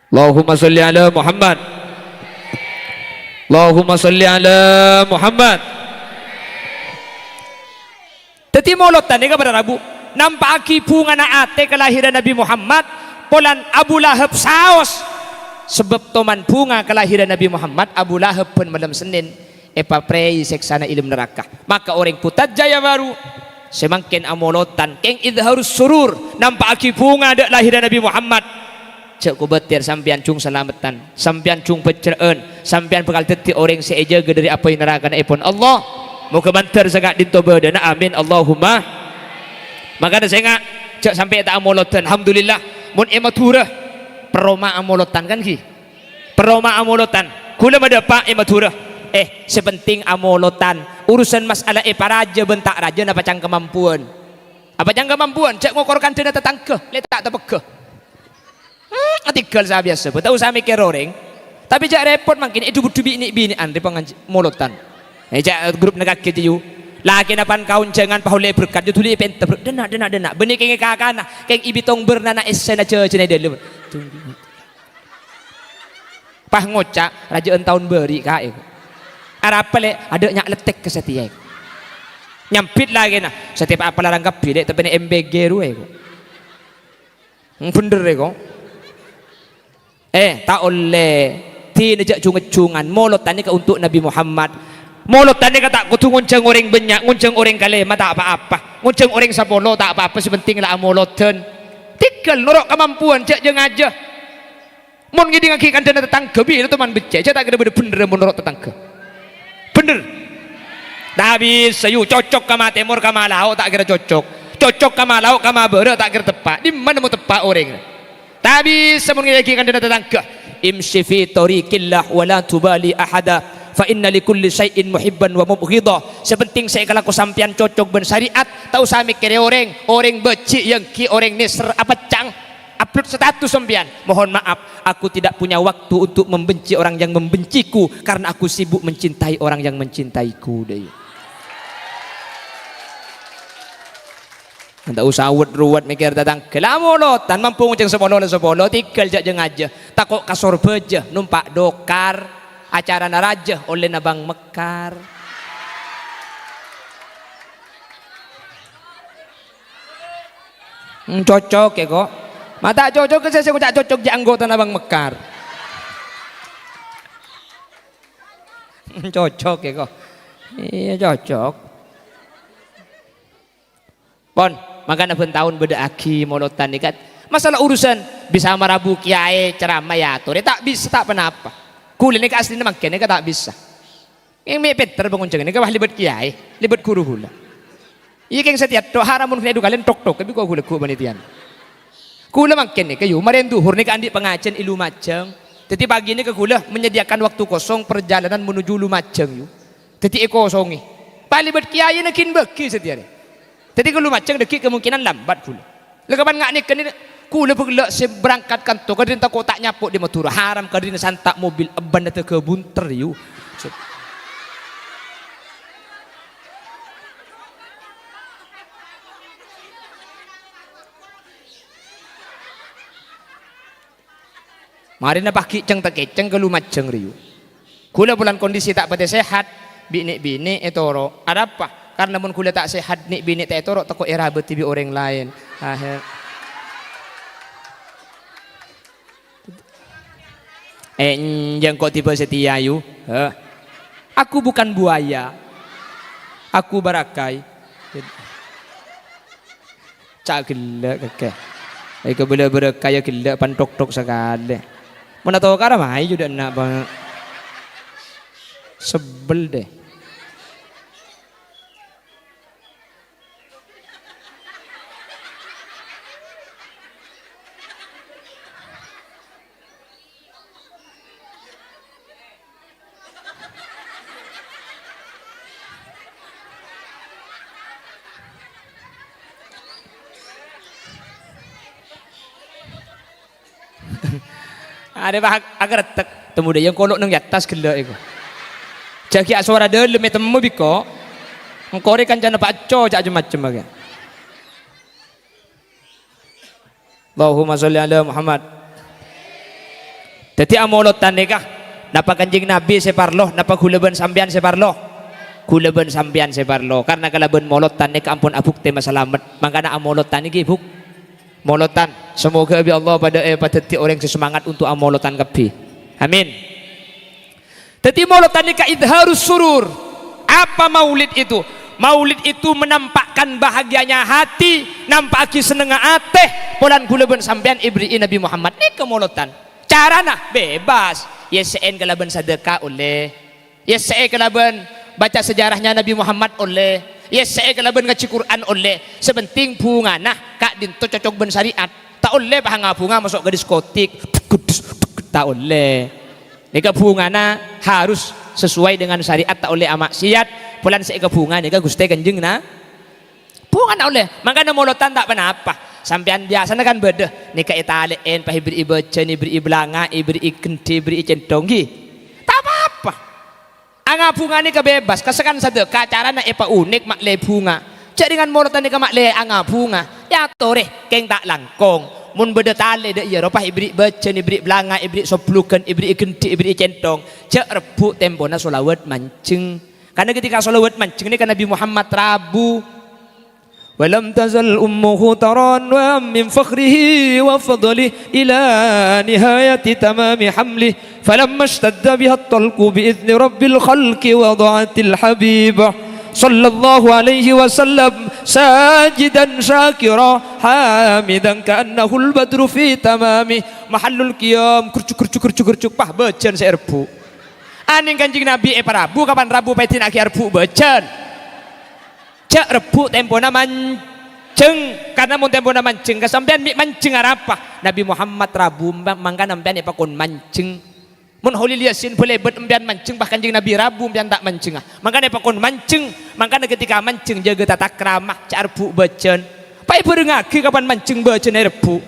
Allahumma salli ala Muhammad. Allahumma salli ala Muhammad. Teti molotan ni kepada Rabu nampak aki bunga na ate kelahiran Nabi Muhammad polan Abu Lahab saos sebab toman bunga kelahiran Nabi Muhammad Abu Lahab pun malam Senin epa prei seksana ilmu neraka maka orang putat jaya baru semakin amolotan keng idharus surur nampak aki bunga ada lahiran Nabi Muhammad cek ku betir sampian cung selamatan sampian cung peceraan sampian bekal teti orang seeja dari apa yang neraka na epon Allah mau kebantar sangat ditoba dana amin Allahumma maka ada saya ngak cek sampai tak amolotan alhamdulillah mun ematura peroma amolotan kan ki peroma amolotan kula ada pak ematura sepenting amolotan urusan masalah paraja bentak raja apa cang kemampuan cek ngokorkan dana tetangke letak tepeke artikel saya biasa tahu saya mikir orang tapi jak repot makin itu bini binian di pengaji molotan jak grup negak keju lagi napan kaun jangan pahule berkat ju tuli pente denak benih keng kakana keng ibitong bernana esen aja cene delu pah ngocak raja tahun beri kae arap le ada nyak letek ke setiap nyampit lagi nah setiap apa larang kapi dek tapi MBG ruwe ko bener ko tak oleh tin jak cungan molotan ni ke untuk Nabi Muhammad molotan ni kata kutu ngunceng orang banyak ngunceng orang kalema tak apa-apa ngunceng orang sapolo tak apa-apa sepenting lah molotan tikal norok kemampuan cek jeng aja mun ngidi ngakikan dana tetangga bi itu man becek cek tak kena bener menurut tetangga bener dah habis sayu cocok kama temur kama lauk tak kira cocok kama lauk kama bere tak kira tepat di mana mau tepat orang tapi semun ngidi ngakikan dana tetangga imshi fi tariqillah wala tubali ahada fa inna likulli syai'in muhibban wa mubghidha sepenting saya kalau aku sampian cocok ben syariat tahu sami kere orang becik yang ki orang nisr apa cang upload status sampian mohon maaf aku tidak punya waktu untuk membenci orang yang membenciku karena aku sibuk mencintai orang yang mencintaiku deh anda usah ruwet mikir tentang kelamolotan mampu ngunceng sepolo tikal jak jeng aja takok kasor beja numpak dokar acara naraja oleh nabang mekar cocok ya kok mata cocok ke saya tak cocok di anggota nabang mekar cocok ya kok iya cocok pon makanya pun tahun beda aki molotan ikat masalah urusan bisa marabu kiai ceramah ya tuh tak bisa tak apa kulit ni asli nak makan ni tak bisa. Yang Peter bangun jangan ni kau libat kiai, libat guru hula. Iya keng setiap tu haramun kena kalian tok tapi kau hula ku manitian. Kula makan ni kayu maren duhur ni kandi pengajian ilu macang. Jadi pagi ni kula menyediakan waktu kosong perjalanan menuju Lumajang yu. Jadi kosongi. Palibat kiai nak kin beki setiap ni. Jadi kalau macang deki kemungkinan lambat kula. Lekapan ngak ni kini kula bergelak seberangkat kantor kadin tak kotak nyapuk di Madura haram kadin santak mobil eban datang ke bunter yu mari na paki ceng tak keceng ke Lumajang riu kula bulan kondisi tak pada sehat bini etoro ada apa karena mun kula tak sehat bini etoro takut era betibi orang lain akhir Jangan kok tipe setia yu. Aku bukan buaya. Aku barakai. Cak gelak kakek. Ika boleh berakaya gelak pantok-tok sekali. Mana tahu cara mai juga nak bang. Sebel deh. Ada bah agar tek temu deh yang kolok nang atas gelak iku. Jagi suara dalam temu biko. Engkore kan jana paco jak macam baga. Allahumma sholli ala Muhammad. Dadi amolotan nikah napa Kanjeng Nabi separloh napa kuleban sampean separloh. Kuleban sampean separloh karena kalaban molotan nikah ampun abuk tema selamat. Mangkana amolotan iki buk molotan semoga abi Allah pada tiap orang sesemangat untuk amolotan kabi amin. Jadi molotan nikah idharus surur. Apa maulid itu? Maulid itu menampakkan bahagianya hati, nampaki senengah ateh polan kuleban sampean ibri Nabi Muhammad nikah molotan. Carana bebas. Yesen kalaban sedekah oleh. Yesen kalaban baca sejarahnya Nabi Muhammad oleh. Yesen kalaban ngaji Quran oleh. Sebenting bunga nah kak dinto cocok ben syariat. Tak oleh bahanga bunga masuk ke diskotik. Tak oleh. Nika bunga nah harus sesuai dengan syariat, tak oleh amaksiat. Pulan seika bunga nika Gusti Kanjeng nah. Bunga tak oleh. Makanya molotan tak apa. Sampean biasanya kan beda. Nika italein pah ibri ibacan, ibri ibelanga, ibri ikenti, ibri centonggi. Tak apa-apa. Anga bunga nika bebas. Kasekan sedekah carana epa unik makle bunga. Cak dengan molotan nika makle anga bunga. Ya tore keng tak langkong. Mun beda tale dek iya ropah ibri bacan, ibri belanga, ibri soplukan, ibri ikenti, ibri centong. Cak rebu tempona solawat mancing. Karena ketika solawat mancing ini kan Nabi Muhammad Rabu. Walam tazal ummuhu taran wa min fakhrihi wa fadlihi ila nihayati tamami hamlih falamma ishtadda biha at-talqu bi idzni rabbil khalqi wada'atil habibah sallallahu alaihi wasallam sajidan syakira hamidan ka'annahu al-badru fi tamami mahallul qiyam kurcuk pah bacan serbu aning Kanjeng Nabi Rabu kapan Rabu paitin akhir Rabu bacan cak rebu tempona mancing karena mun tempona mancing kesampean mi mancing apa Nabi Muhammad Rabu mangka nampian ipakon mancing mun Holil Yasin boleh bet empian mancing bahkan Kanjeng Nabi Rabu empian tak mancing mangka ipakon mancing mangka ketika mancing jaga tata krama cak rebu bacan pai beurengake kapan mancing bacan rebu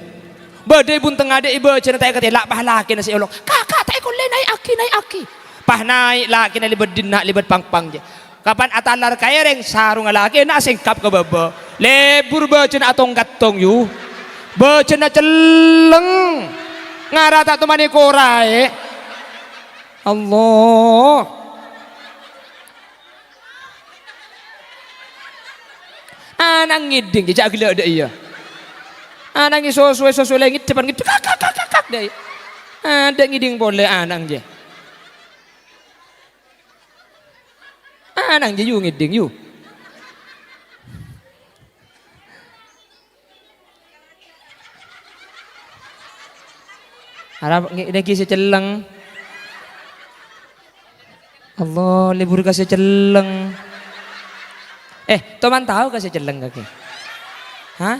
badai bun tengah de bacan tak katelak pahlaki nasi Allah kakak tak ikon naik aki pah naik laki na libet dinnak libet pangpang je. Kapan atalar kaireng sarung laki nak singkap ke baba lebur bacen atong katong yu bacen celeng ngara tak temani korae Allah anang ngiding jejak gila ada iya anang isosuai lengit depan ngiding kakak deh ada ngiding boleh anang je anang je yu ngiding yu harap ngiding kisah celeng Allah libur kasih celeng teman tahu kasih celeng kaki hah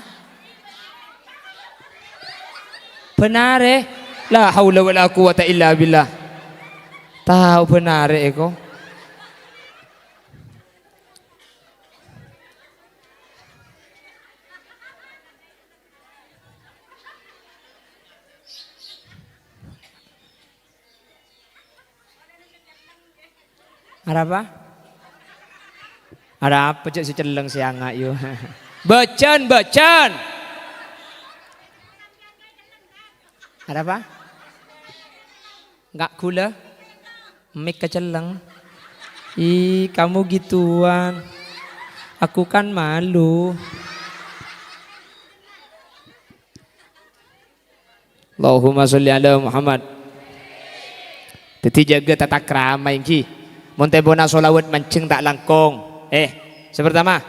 benar la haula wala quwata illa billah tahu benar eko ada apa? Ada apa cek si celeng sianga yuk? Bacan. Ada apa? Enggak gula? Mik keceleng. Ih, kamu gituan. Aku kan malu. Allahumma sholli ala Muhammad. Jadi jaga tata krama iki. Mun tempona solawat mancing tak langkong. Sepertama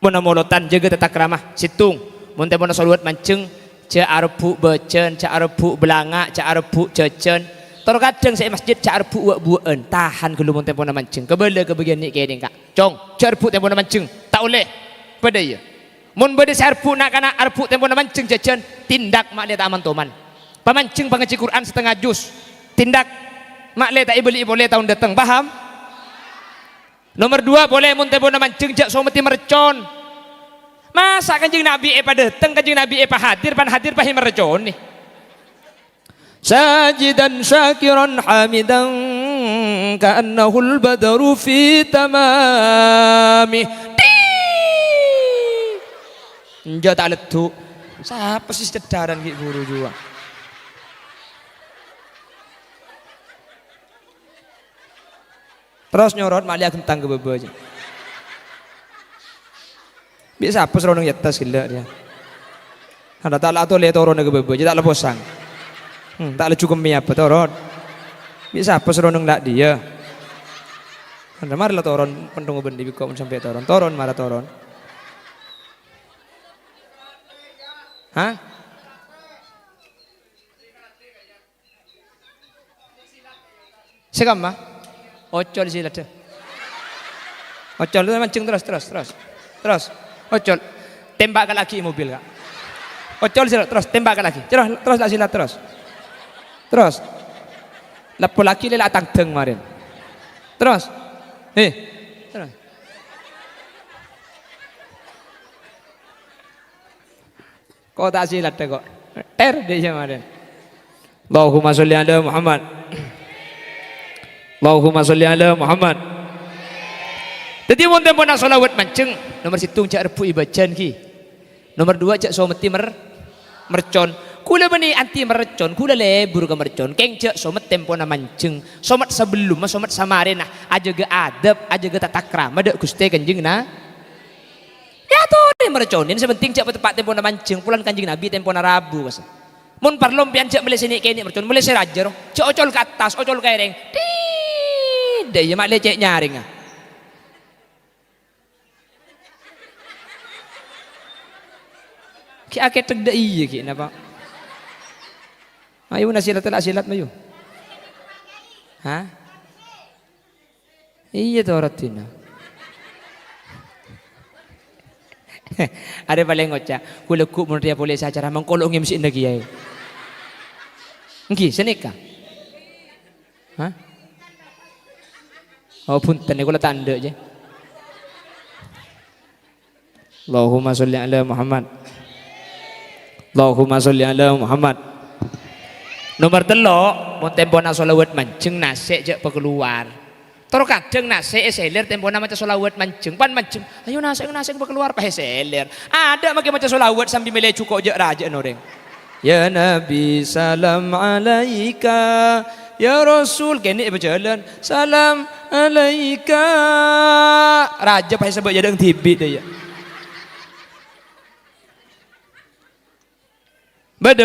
mun molotan jaga tata krama situng. Mun tempona solawat mancing ca arbu becen, ca arbu belanga, ca arbu cecen. Tor kadang saya masjid ca arbu bueun, tahan kalau mun tempona mancing. Kebele ke bagian ni kene Kak. Cong, ca arbu tempona mancing, tak oleh. Pada ya. Mun bade sa arbu nak kana arbu tempona mancing cecen, tindak mak le tak aman toman. Pamancing pangaji Quran setengah juz. Tindak mak le tak ibeli boleh tahun datang, paham? Nomor 2 boleh mun tempona mancing jak someti mercon. Masa kanjeng Nabi pada datang, kanjeng Nabi hadir pahi mercon nih. Sajidan syakiran hamidan ka'annahul badru fi tamami. Nja tak letu. Siapa sih cedaran ki guru juga. Terus nyorot malia gentang ke bebo aja. Biasa apa seronong yatas gila dia. Ada tak lah tu lihat orang ke bebo aja tak leposang. Tak le cukup mi apa toron. Bisa apa seronong ndak dia. Anda marah toron pentung bendi kok sampai toron marah toron. Hah? Sekam mah? Ocol silat deh. Ocol itu mancing terus. Ocol tembak lagi mobil Kak. Ocol silat terus tembak lagi. Terus lah silat terus lapo laki lela tangteng marin terus terus kok tak silat kok dia marin. Allahumma sholli ala Muhammad. Allahumma sholli ala Muhammad. Jadi mun tempona sholawat mancing nomor situng cak repu ibacan ki. Nomor 2 cak someti mercon. Kula bani anti mercon, kula lebur ke mercon. Kengcek somet tempona mancing, somet sebelum, somet samarin nah, aja ge adab, aja ge tata krama dek Gusti Kanjeng nah. Ya tuh deh merconin, sepenting cek tepat tempona mancing, pulan Kanjeng Nabi tempona Rabu kas. Mun parlom pian cek mulai sini kene mercon, mulai serajar, cek ocol ke atas, ocol ke ereng. Tidak ya mak lecek nyaring ah. Ki akeh tegda iya ki napa? Ayo nasilat mayu. Hah? Iya tuh rotina. Ada paling ngocak. Kulekuk mun dia boleh sacara mengkolong MC lagi ya. Nggih, senika. Hah? Oh punten kula tanda aja. Allahumma sholli ala Muhammad. Allahumma sholli ala Muhammad. Nomor 3, mun tempona sholawat mancing nasi jak keluar. Terus kadang nasi seler tempona maca sholawat mancing, pan mancing. Ayo nasi keluar pahe seler. Ada makai maca sholawat sambil mele cukup jak raja noreng. Ya Nabi salam alaika, ya Rasul kene berjalan salam alaika. Raja pahe sebab jadang tibit dia. Beda.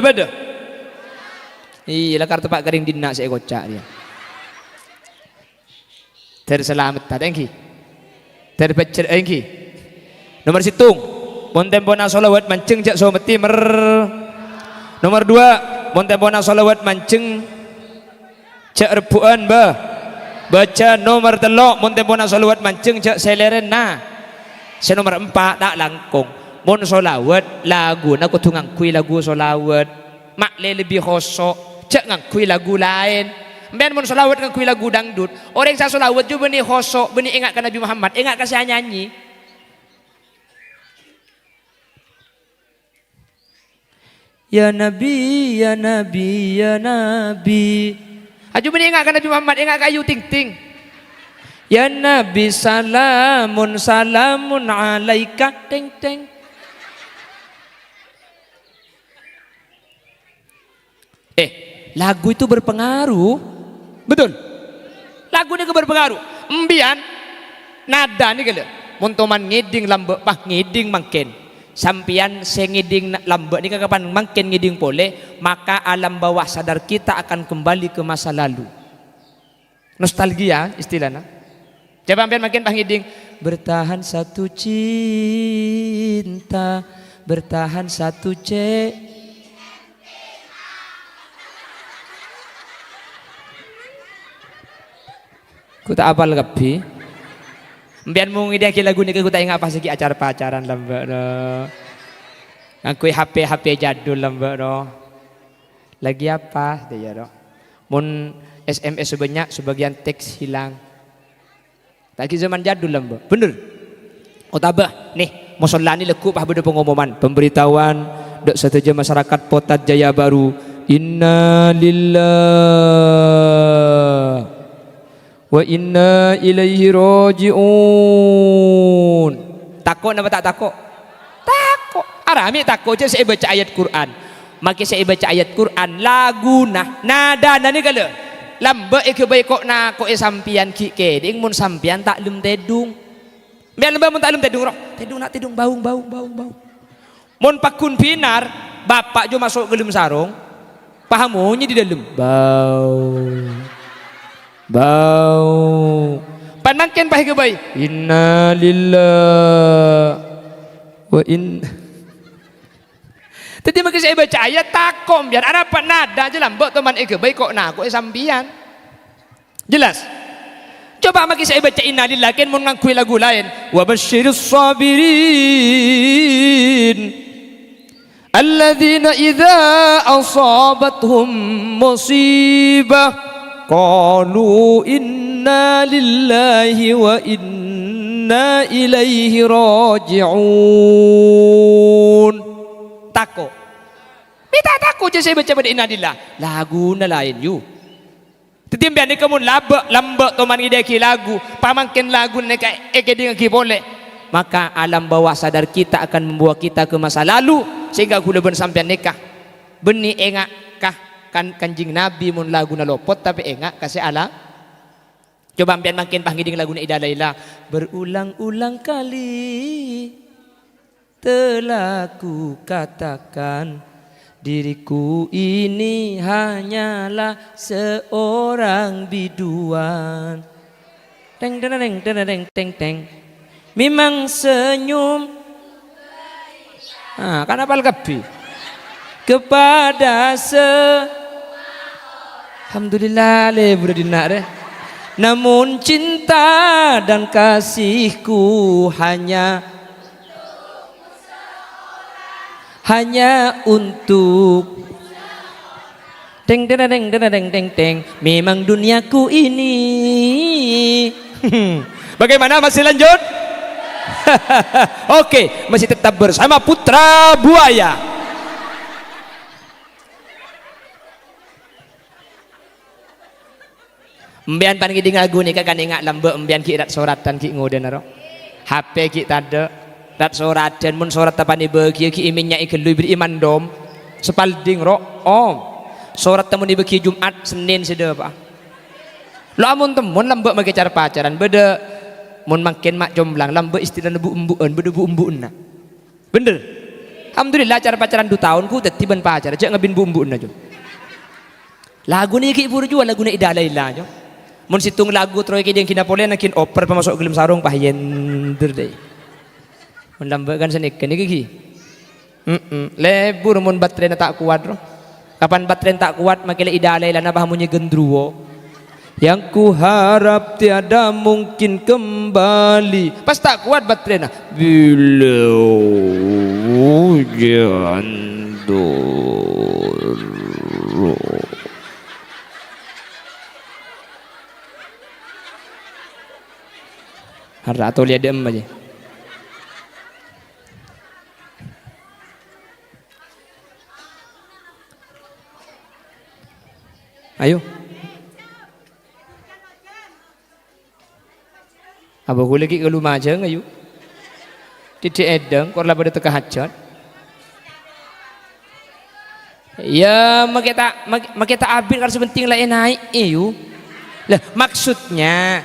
Iya, kartu Pak Kering dina saya kocak dia. Terselamat tadi, terpecer engki. Nomor situng, mun tempona sholawat mancing jak someti Nomor 2, mun tempona sholawat mancing jak rebuan baca. Nomor 3, mun tempona sholawat mancing jak seleren nah. Nomor 4 tak langkung. Mun sholawat lagu nak kutungang kui lagu sholawat mak lebih khosok. Cek ngakui lagu lain. Ben mun solawat ngakui lagu dangdut. Orang yang solawat juga benih khosok, benih ingat ke Nabi Muhammad, ingat ke saya nyanyi. Ya Nabi, ya Nabi, ya Nabi. Aju benih ingat ke Nabi Muhammad, ingat ke Ayu Ting Ting. Ya Nabi salamun alaika ting ting. Lagu itu berpengaruh, betul. Lagu ini berpengaruh. Embian nada nih kalau montoman ngiding lambe pah ngiding mangken. Sampian sengiding lambe nih kapan mangken ngiding pole, maka alam bawah sadar kita akan kembali ke masa lalu. Nostalgia istilahnya. Coba ambil makin panghiding. Bertahan satu cinta, bertahan satu ku tak apal kepi. Mbian mung ide ki lagu ni ku tak ingat pas lagi acara pacaran lambek no. Aku HP jadul lambek no. Lagi apa dia no. Mun SMS sebanyak sebagian teks hilang. Tak zaman jadul lambek. Bener. Oh tabah nih musola ni leku pah beda pengumuman pemberitahuan dak sateja masyarakat Potat Jaya Baru. Inna lillahi wa inna ilaihi raji'un. Takut apa tak takut? Takut. Arami takut je saya baca ayat Quran. Maka saya baca ayat Quran lagu nada ni kala. Lambe ke baik kok na kok sampian ki ke ding mun sampian tak lem tedung. Biar lemba mun tak lem tedung roh. Tedung nak tedung baung. Mun pakun pinar bapak jo masuk ke dalam sarung. Pahamunya di dalam bau panangken pah ke bay inna lillahi wa inna tadi maka saya baca ayat takom biar ada apa nada je lambok teman ke bay kok na kok sambian jelas coba maka saya baca inna lillahi kan mun ngakui lagu lain wa basyiris sabirin alladzina idza asabathum musibah qalu inna lillahi wa inna ilaihi raji'un. Takut. Minta takut je saya baca pada inna lillah. Lagu na lain you. Tetimbian ni kamu lambak toman ideki lagu. Pamangkin lagu ni eke dengan ki boleh. Maka alam bawah sadar kita akan membawa kita ke masa lalu sehingga gula ben sampean nikah. Beni engak kah kan kanjing Nabi mun lagu na lopot tapi enggak kasih ala coba ambian makin panghiding lagu na Ida Laila berulang-ulang kali telah ku katakan diriku ini hanyalah seorang biduan teng memang senyum kan apal kepi kepada alhamdulillah le budak dinak deh. Namun cinta dan kasihku hanya untuk teng memang duniaku ini. Bagaimana masih lanjut? Oke, masih tetap bersama Putra Buaya. Mbian pan ki lagu ni kan ingat lambe mbian ki rat soratan ki ngoden ro. HP ki tade rat soratan mun sorat tapani bagi ki iminnya ikelu beri iman dom sepalding ro om. Sorat temu ni bagi Jumat Senin sede apa. Lo amun temun lambe make cara pacaran beda mun makin mak jomblang lambe istilah bu-umbuan beda bu-umbuan na. Bener. Alhamdulillah cara pacaran 2 tahun ku tetiban pacar aja ngabin bu-umbuan aja. Lagu ni ki pur jual lagu ni Ida Laila aja. Mun situng lagu troy ki yang kina pole nakin oper pemasuk gelim sarung pahyen deh. Mun lambe kan senik kan iki. Lebur mun baterai na tak kuat roh. Kapan baterai tak kuat makile Ida Laila na bahamunye gendruwo. Yang ku harap tiada mungkin kembali. Pas tak kuat baterai na. Bila hujan turun. Harap atau lihat dem aja. Ayo. Apa aku lagi kalau majang ayo. Titik edeng korla pada teka hajat. Ya makita abin kalau sebenting lah naik ayo. Lah maksudnya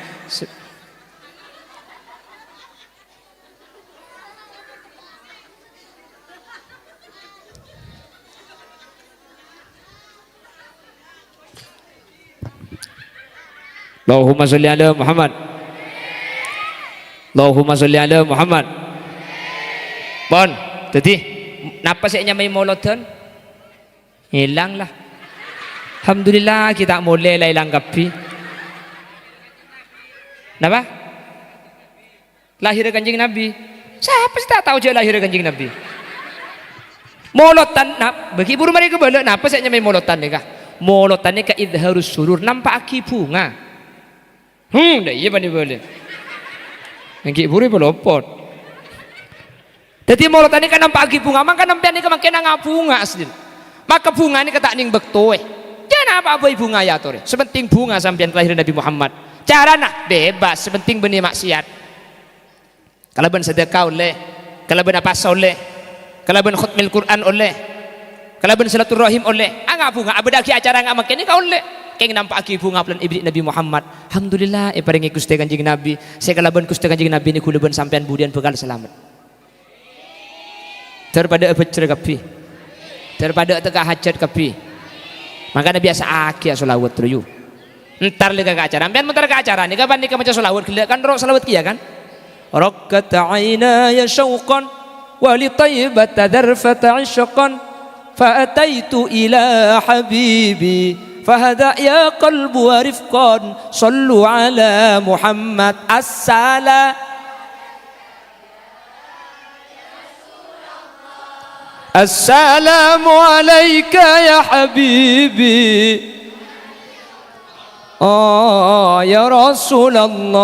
Allahumma sholli ala Muhammad. Allahumma sholli ala Muhammad. Bon, jadi napa sih nyamai molodan? Hilang lah. Alhamdulillah kita mulai lah hilang kapi. Napa? Lahir Kanjeng Nabi. Siapa sih tak tahu je lahir Kanjeng Nabi? Molotan, bagi ibu mereka balik. Napa sih nyamai molotan ni kah? Molotan ni ka idharus surur, nampak aki bunga. Dah iya bani boleh. Yang ibu ni pelopot. Jadi molotan ni kan nampak aki bunga, maka nampak ni kemakin nang bunga asli. Maka bunga ni kata ning bektoe. Jangan apa-apa bunga ya tore. Sepenting bunga sampean kelahiran Nabi Muhammad. Cara nak bebas, sepenting benih maksiat. Kalau ben sedekah oleh, kalau ben apa oleh, kalau ben khutmil Quran oleh, kalau ben silaturahim oleh. Angga bunga abadaki acara angga makin ni kau oleh. Keng nampak aki bunga pelan ibrik Nabi Muhammad. Alhamdulillah paringi Gusti Kanjeng Nabi. Saya kalau ben Gusti Kanjeng Nabi ni kula ben sampean budian bekal selamat. Daripada becer kapi. Daripada teka hajat kapi. Makanya biasa aki solawat teruyu. Entar lega ke acara. Ampian mentar ke acara ni kapan ni macam solawat gila kan rok solawat kia kan? Raqat aina ya syauqan wa li tayyibata darfata ishqan fa ataitu ila habibi fahada ya qalbu wa rifqan sallu ala Muhammad Assalamu alayka ya habibi ya Rasulullah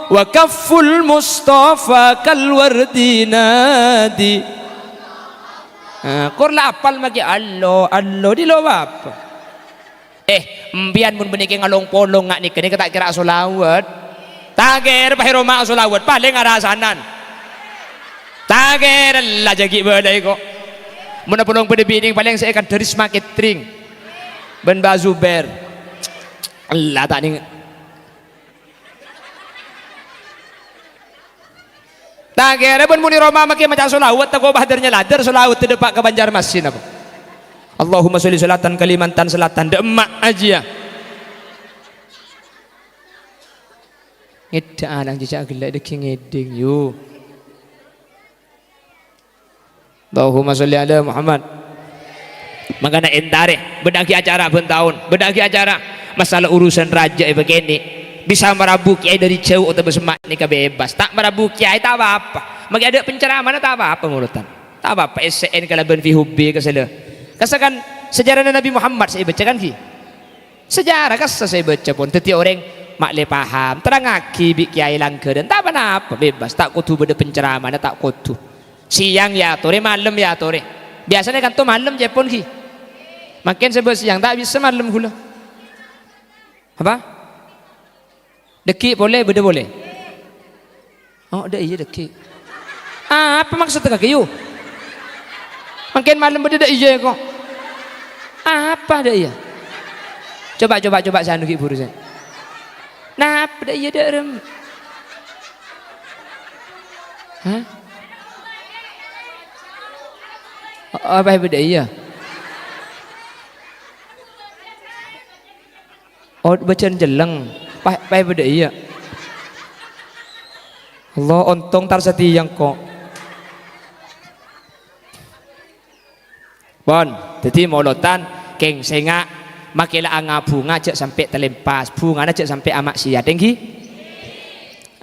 wa kafful Mustafa kal wardi nadi. Korla apal magi allo di lo apa? Mbian mun beniki ngalong polong ngak nikah ni kata kira solawat. Tager pahiro ma solawat paling arasanan. Tager lah jagi badai ko. Mun polong pedebiding paling saya akan dari marketing. Ben Bazuber. Allah tak ning. Tager ben muni Roma maki macam solawat tak bahadarnya ladar solawat te depak ke Banjarmasin apa. Allahumma sholli salatan Kalimantan Selatan demak aja. Ngedaan ang jejak gelak deki ngeding yo. Allahumma sholli ala Muhammad. Makanya entare bedagi acara ben tahun, bedagi acara masalah urusan raja begini bisa merabu kiai dari jauh atau bersemak ni bebas tak merabu kiai tak apa-apa magi ada pencerahan tak apa-apa murutan tak apa-apa SN kalau ben fi hubbi kesala kasakan sejarah Nabi Muhammad saya bacakan ki sejarah kasa saya baca pun setiap orang mak le paham terang aki bi kiai langka dan tak apa-apa bebas tak kutu beda pencerahan tak kutu siang ya tore malam ya tore biasanya kan tu malam je pun ki makin sebab siang tak bisa malam gula apa deki boleh beda boleh oh dah iya deki apa maksud kak you makin malam beda dah iya kok apa dah iya coba saya nuki buru saya nah apa dah iya dah rem hah apa beda iya oh bacaan jeleng pai beda iya Allah ontong tar yang kok bon jadi molotan keng senga makila anga bunga cek sampai terlempas bunga cek sampai amak siat tinggi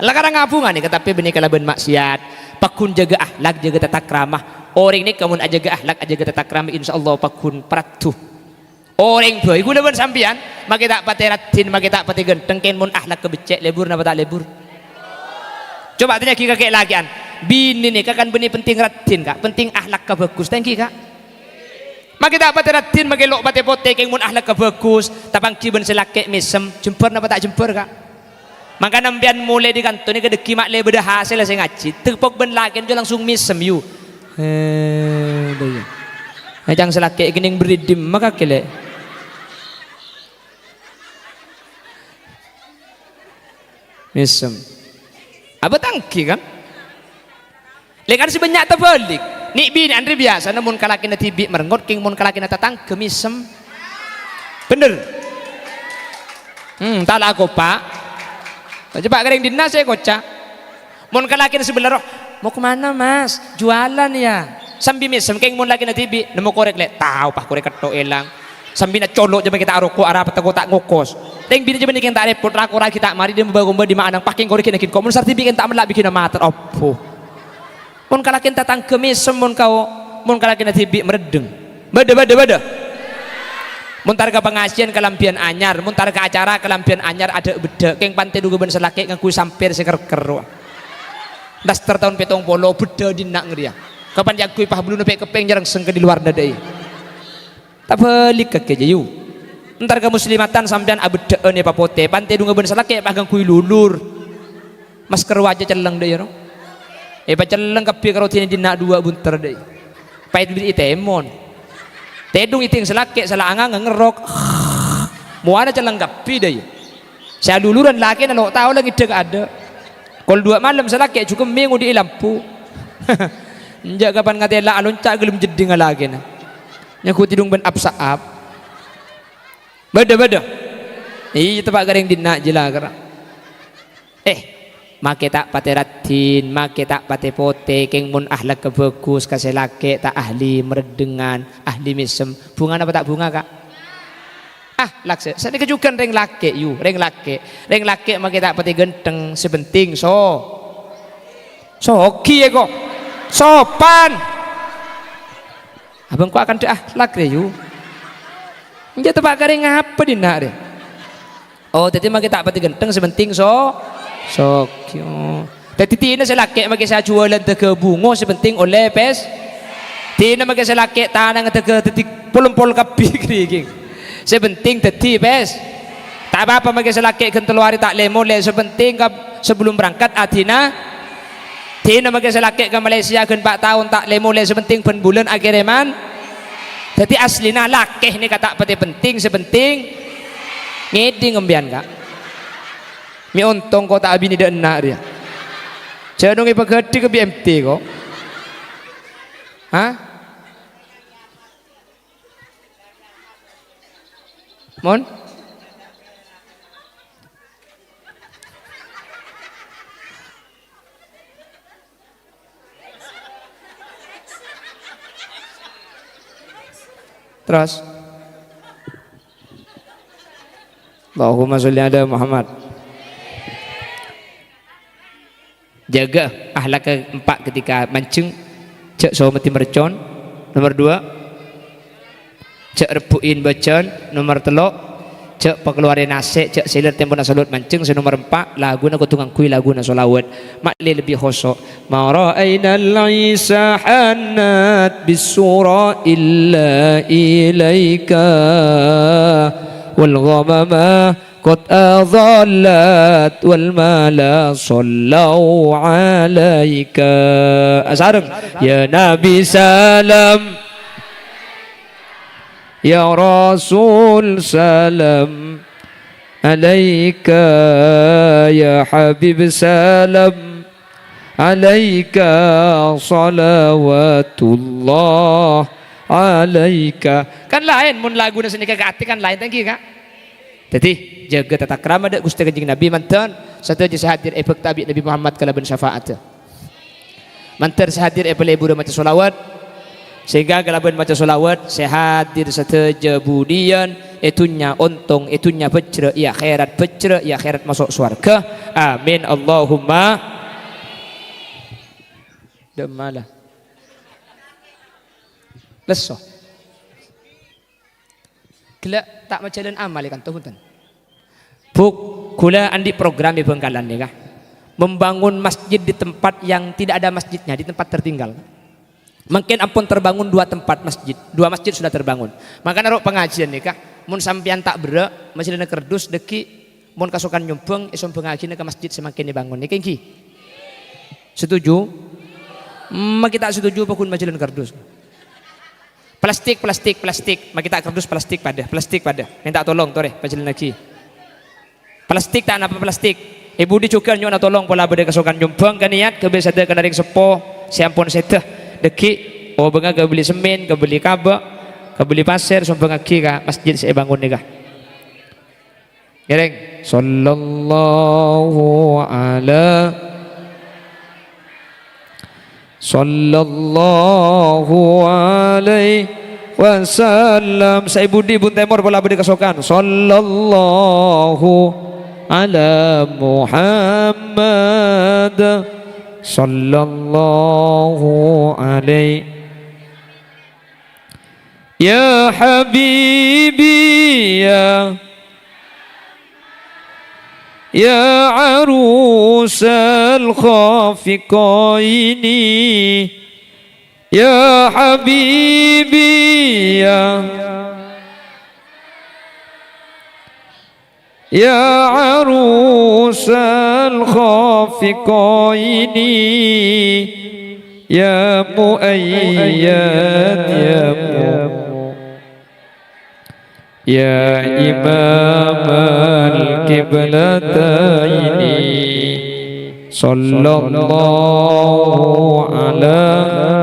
lah karang bunga nih tetapi benih kalau ben maksiat pakun jaga ahlak jaga tata kramah orang ini kamu aja jaga ahlak aja jaga tata kramah insyaallah pakun pratuh orang boy gula ben sampian maki tak pati ratin maki tak pati genteng ken mun ahlak kebecek lebur napa tak lebur coba tanya ki kakek lagi an bini ni kan benih penting ratin kak penting ahlak ka bagus thank you kak maki tak pati ratin maki lok pati pote ken mun ahlak ka bagus tapang ki ben selake mesem jempur napa tak jempur kak maka nampian mulai di kantor ni kedeki mak le beda hasil saya ngaji tepok ben lagi jo langsung mesem you jangan selake gening beridim maka kele mesem apa tangki kan lekan si banyak terbalik ni bini andre biasa namun kalaki na tibi merengot king mun kalaki na tatang kemisem bener Tak lah aku pak. Coba kering dinas saya kocak. Mun kalakin sebelah roh, mau kemana mas? Jualan ya. Sambil misem keng mun laki na tibi, nemu korek le, tahu pak korek ketok elang. Sambil na colok jema kita aroko arah petako tak ngokos. Teng bini jema niken tak repot rakora kita mari dia mbagomba di manang paking korek nakin ko mun sarti bikin tak melak bikin mater opo. Mun kalakin tatang kemisem mun kau mun kalakin na tibi meredeng. Bada. Mun targa pengajian kelampian anyar, mun targa acara kelampian anyar ada beda. Keng pantai duga ben selake ngaku sampir seker-ker. Daster tahun petong polo beda dinak ngeria. Kapan jagui pah belum nepek kepeng jarang sengke di luar dadai. Tak balik ke kejayu. Ntar ke muslimatan sampean abedeen ya papote. Pantai dunga ben selake pagang kui lulur. Masker wajah celeng deh ya. Pa celeng kepi karo tini dinak dua bunter deh. Pait beli itemon. Tedung iting selake selanga ngerok. Muana celeng kepi deh. Saya luluran laki nalo tahu lagi dek ada. Kalau 2 malam selake cukup minggu di lampu. Njak kapan ngatela alonca gelem jeding lagi na. Nyaku tidung ben apsaap. Beda. Iya tepak garing dina jela kara. Make tak pate ratin, make tak pate pote, keng mun ahlak kebagus kasih lake tak ahli meredengan, ahli misem. Bunga apa tak bunga kak? Lakse. Saya kejukan reng lake yu, reng lake make tak pate genteng sebenting soki kok. Sopan. Abang ku akan akhlak deh yu. Njak tepak garing apa dina deh. Oh, tadi make tak pate genteng sebenting sokyo. Tadi tina selake make sa jualan tege bungo sebenting oleh pes. Tina make selake tanang tege tetik pol kapi kriging. Sebenting tadi pes. Tak apa make selake kenteluari tak lemole sebenting sebelum berangkat atina. Tina make selake ke Malaysia gen 4 tahun tak lemole sebenting pen bulan akhireman. Jadi aslina lakeh ni kata pati penting sebenting ngedi ngembian kak. Mi ontong kau tak abini dah enak dia. Jangan ngi pagadi ke BMT kau. Mon? Terus Allahumma sholli ala Muhammad. Jaga ahlak keempat ketika mancing. Cek mati mercon. Nomor 2 cek repuin bacon. Nomor 3 cek pengeluaran nasi. Cek silat tempo nasolut mancing. Nomor 4 lagu nak tukang kui lagu nak solawat makli lebih khosok. Ma ra'ayna al-isa hanat bisura illa ilaika wal ghamama qad adallat wal mala sallau alaika. Asareng ya Nabi salam, ya Rasul salam alaika, ya Habib salam alaika, salawatullah alaika. Kan lain mun lagu na seni kagati kan lain tangki kak. Jadi jaga tata krama dak Gusti Kanjeng Nabi mantan satu je hadir efek tabi Nabi Muhammad kalaban syafaat. Mantan hadir efek ibu maca solawat sehingga kalaban maca solawat sehadir sateja budian itunya ontong itunya bejre ya khairat masuk surga. Amin Allahumma. Demalah. Leso. Kela tak macalan amal kan tuh punten. Buk kula andi program di Bengkalan ya kah? Membangun masjid di tempat yang tidak ada masjidnya, di tempat tertinggal. Mungkin ampun terbangun 2 tempat masjid, 2 masjid sudah terbangun. Maka naruh pengajian nih kah? Mun sampian tak bere, masjid kerdus deki, mun kasukan nyumpeng, isom pengajian ke masjid semakin dibangun. Nih kengki. Setuju? Kita setuju pokun masjid kerdus. Plastik, kita kardus plastik pada, minta tolong tore, pajalan lagi. Plastik tak apa plastik. Ibu dicukar nyona tolong pola beda kesukaan jumpeng kaniat kebiasa ada kenaring sepo, siampun seteh deki, oh benga kebeli semen, kebeli kabel, kebeli pasir, sumpeng aki ka masjid saya bangun nih kah. Ireng. Sallallahu alaihi wasallam. Saya Budi Bun Temor bola budi kesokan. Sallallahu ala Muhammad. Sallallahu alaihi ya habibi ya arusal khafiqaini ya habibi ya arusal khafiqaini ya muayyad ya imam al-qiblataini sallallahu alaihi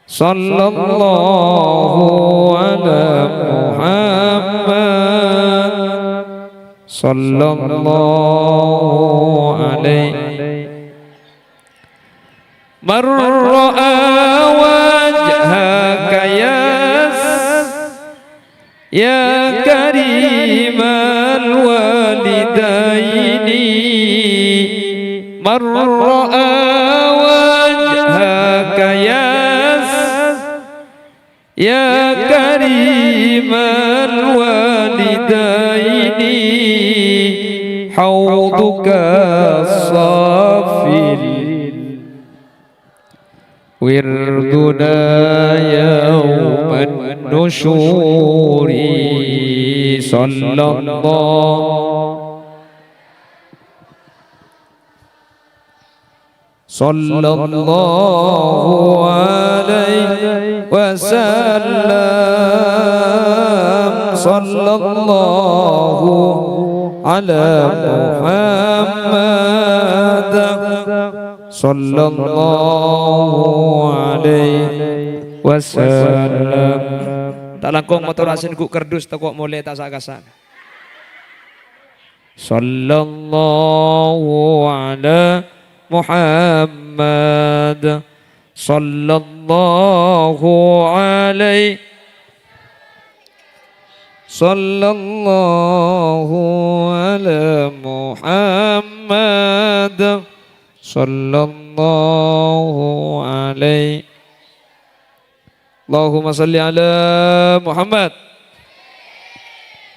sallallahu ala Muhammad sallallahu alaihi man ra'a wajhaka ya karimal walidaini man ra'a wajhaka ya karimal walidaini hauduka safil wirduna yawman nusyuri sallallahu alaihi wasallam sallallahu ala Muhammad sallallahu alaihi wasallam. Tak langkung motor asin ku kerdus tak kok mulai tak sakasan. Sallallahu ala Muhammad sallallahu alaihi sallallahu ala Muhammad sallallahu alaihi Allahumma salli ala Muhammad.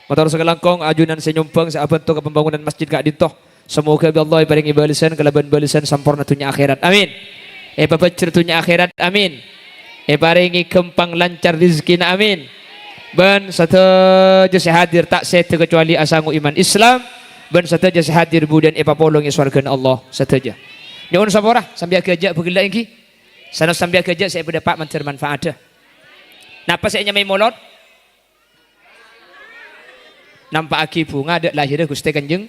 Motor sekelangkong ajunan senyumpang seabentuk pembangunan masjid Kak Dintoh. Semoga Allah ibaringi balisan kelaban balisan sampurna dunia akhirat. Amin. Papacer dunia akhirat. Amin. Paringi kempang lancar rizkina. Amin. Ben sateja hadir tak sete kecuali asangu iman Islam. Ben sateja hadir budan papolongi swargan Allah sateja. Nyuwun sapora sambil kerja begila iki. Sana sambil kerja saya berdapat manfaat. Napa saya nyamai molot? Nampak aki bunga ada lahirnya Gusti Kanjeng.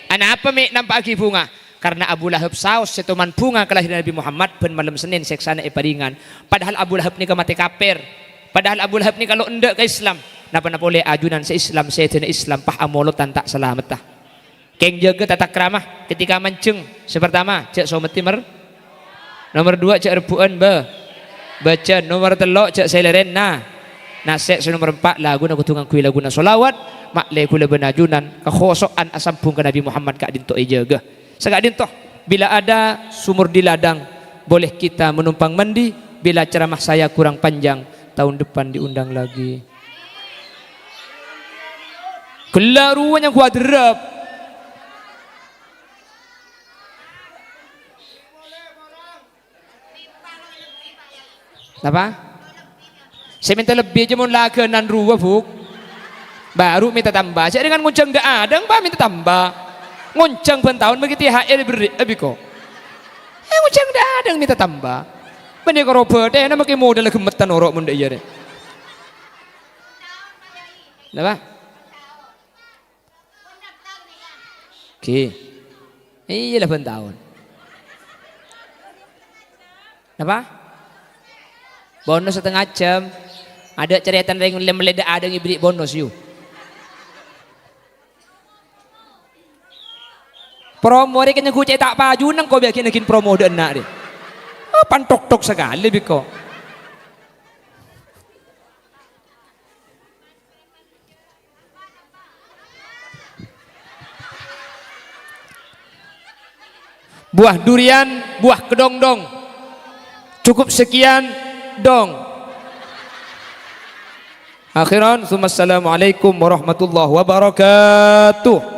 Apa me nampak aki bunga? Karena Abu Lahab saus setuman bunga kelahiran Nabi Muhammad ben malam Senin seksana paringan. Padahal Abu Lahab ni mati kafir. Padahal Abu Lahab ni kalau endak ke Islam, napa boleh ajunan se-Islam setan Islam pah amolotan tak selamat tah. Keng jaga tata kramah ketika mancing. Sepertama cek someti nomor 2 cek rebuan baca nomor 3 cek seleren nasek nomor 4 lagu na kutungan kui lagu na solawat makle kula benajunan kekhosokan asampung ke Nabi Muhammad Kak Dinto jaga. Sekak Dinto bila ada sumur di ladang boleh kita menumpang mandi. Bila ceramah saya kurang panjang tahun depan diundang lagi. Kelaruan yang kuadrap. Apa? Saya minta lebih aja mau lakenan ruwa buk. Baru minta tambah. Saya dengan nguncang dak ada, Pak minta tambah. Nguncang pentahun begitu HR beri abiko. Nguncang dak ada minta tambah. Benih kalau berde, nama kayak modal gemetan orok munda iya deh. Apa? Oke. Iya 8 tahun. Apa? Bonus setengah jam. Ada cerita yang meledak ada yang beri bonus yuk. Promo dia kena ku cetak baju nang kau bikin promo dan nak dia. Oh, pantok-tok sekali biko. Buah durian, buah kedong-dong. Cukup sekian dong. Akhiran, assalamualaikum warahmatullahi wabarakatuh.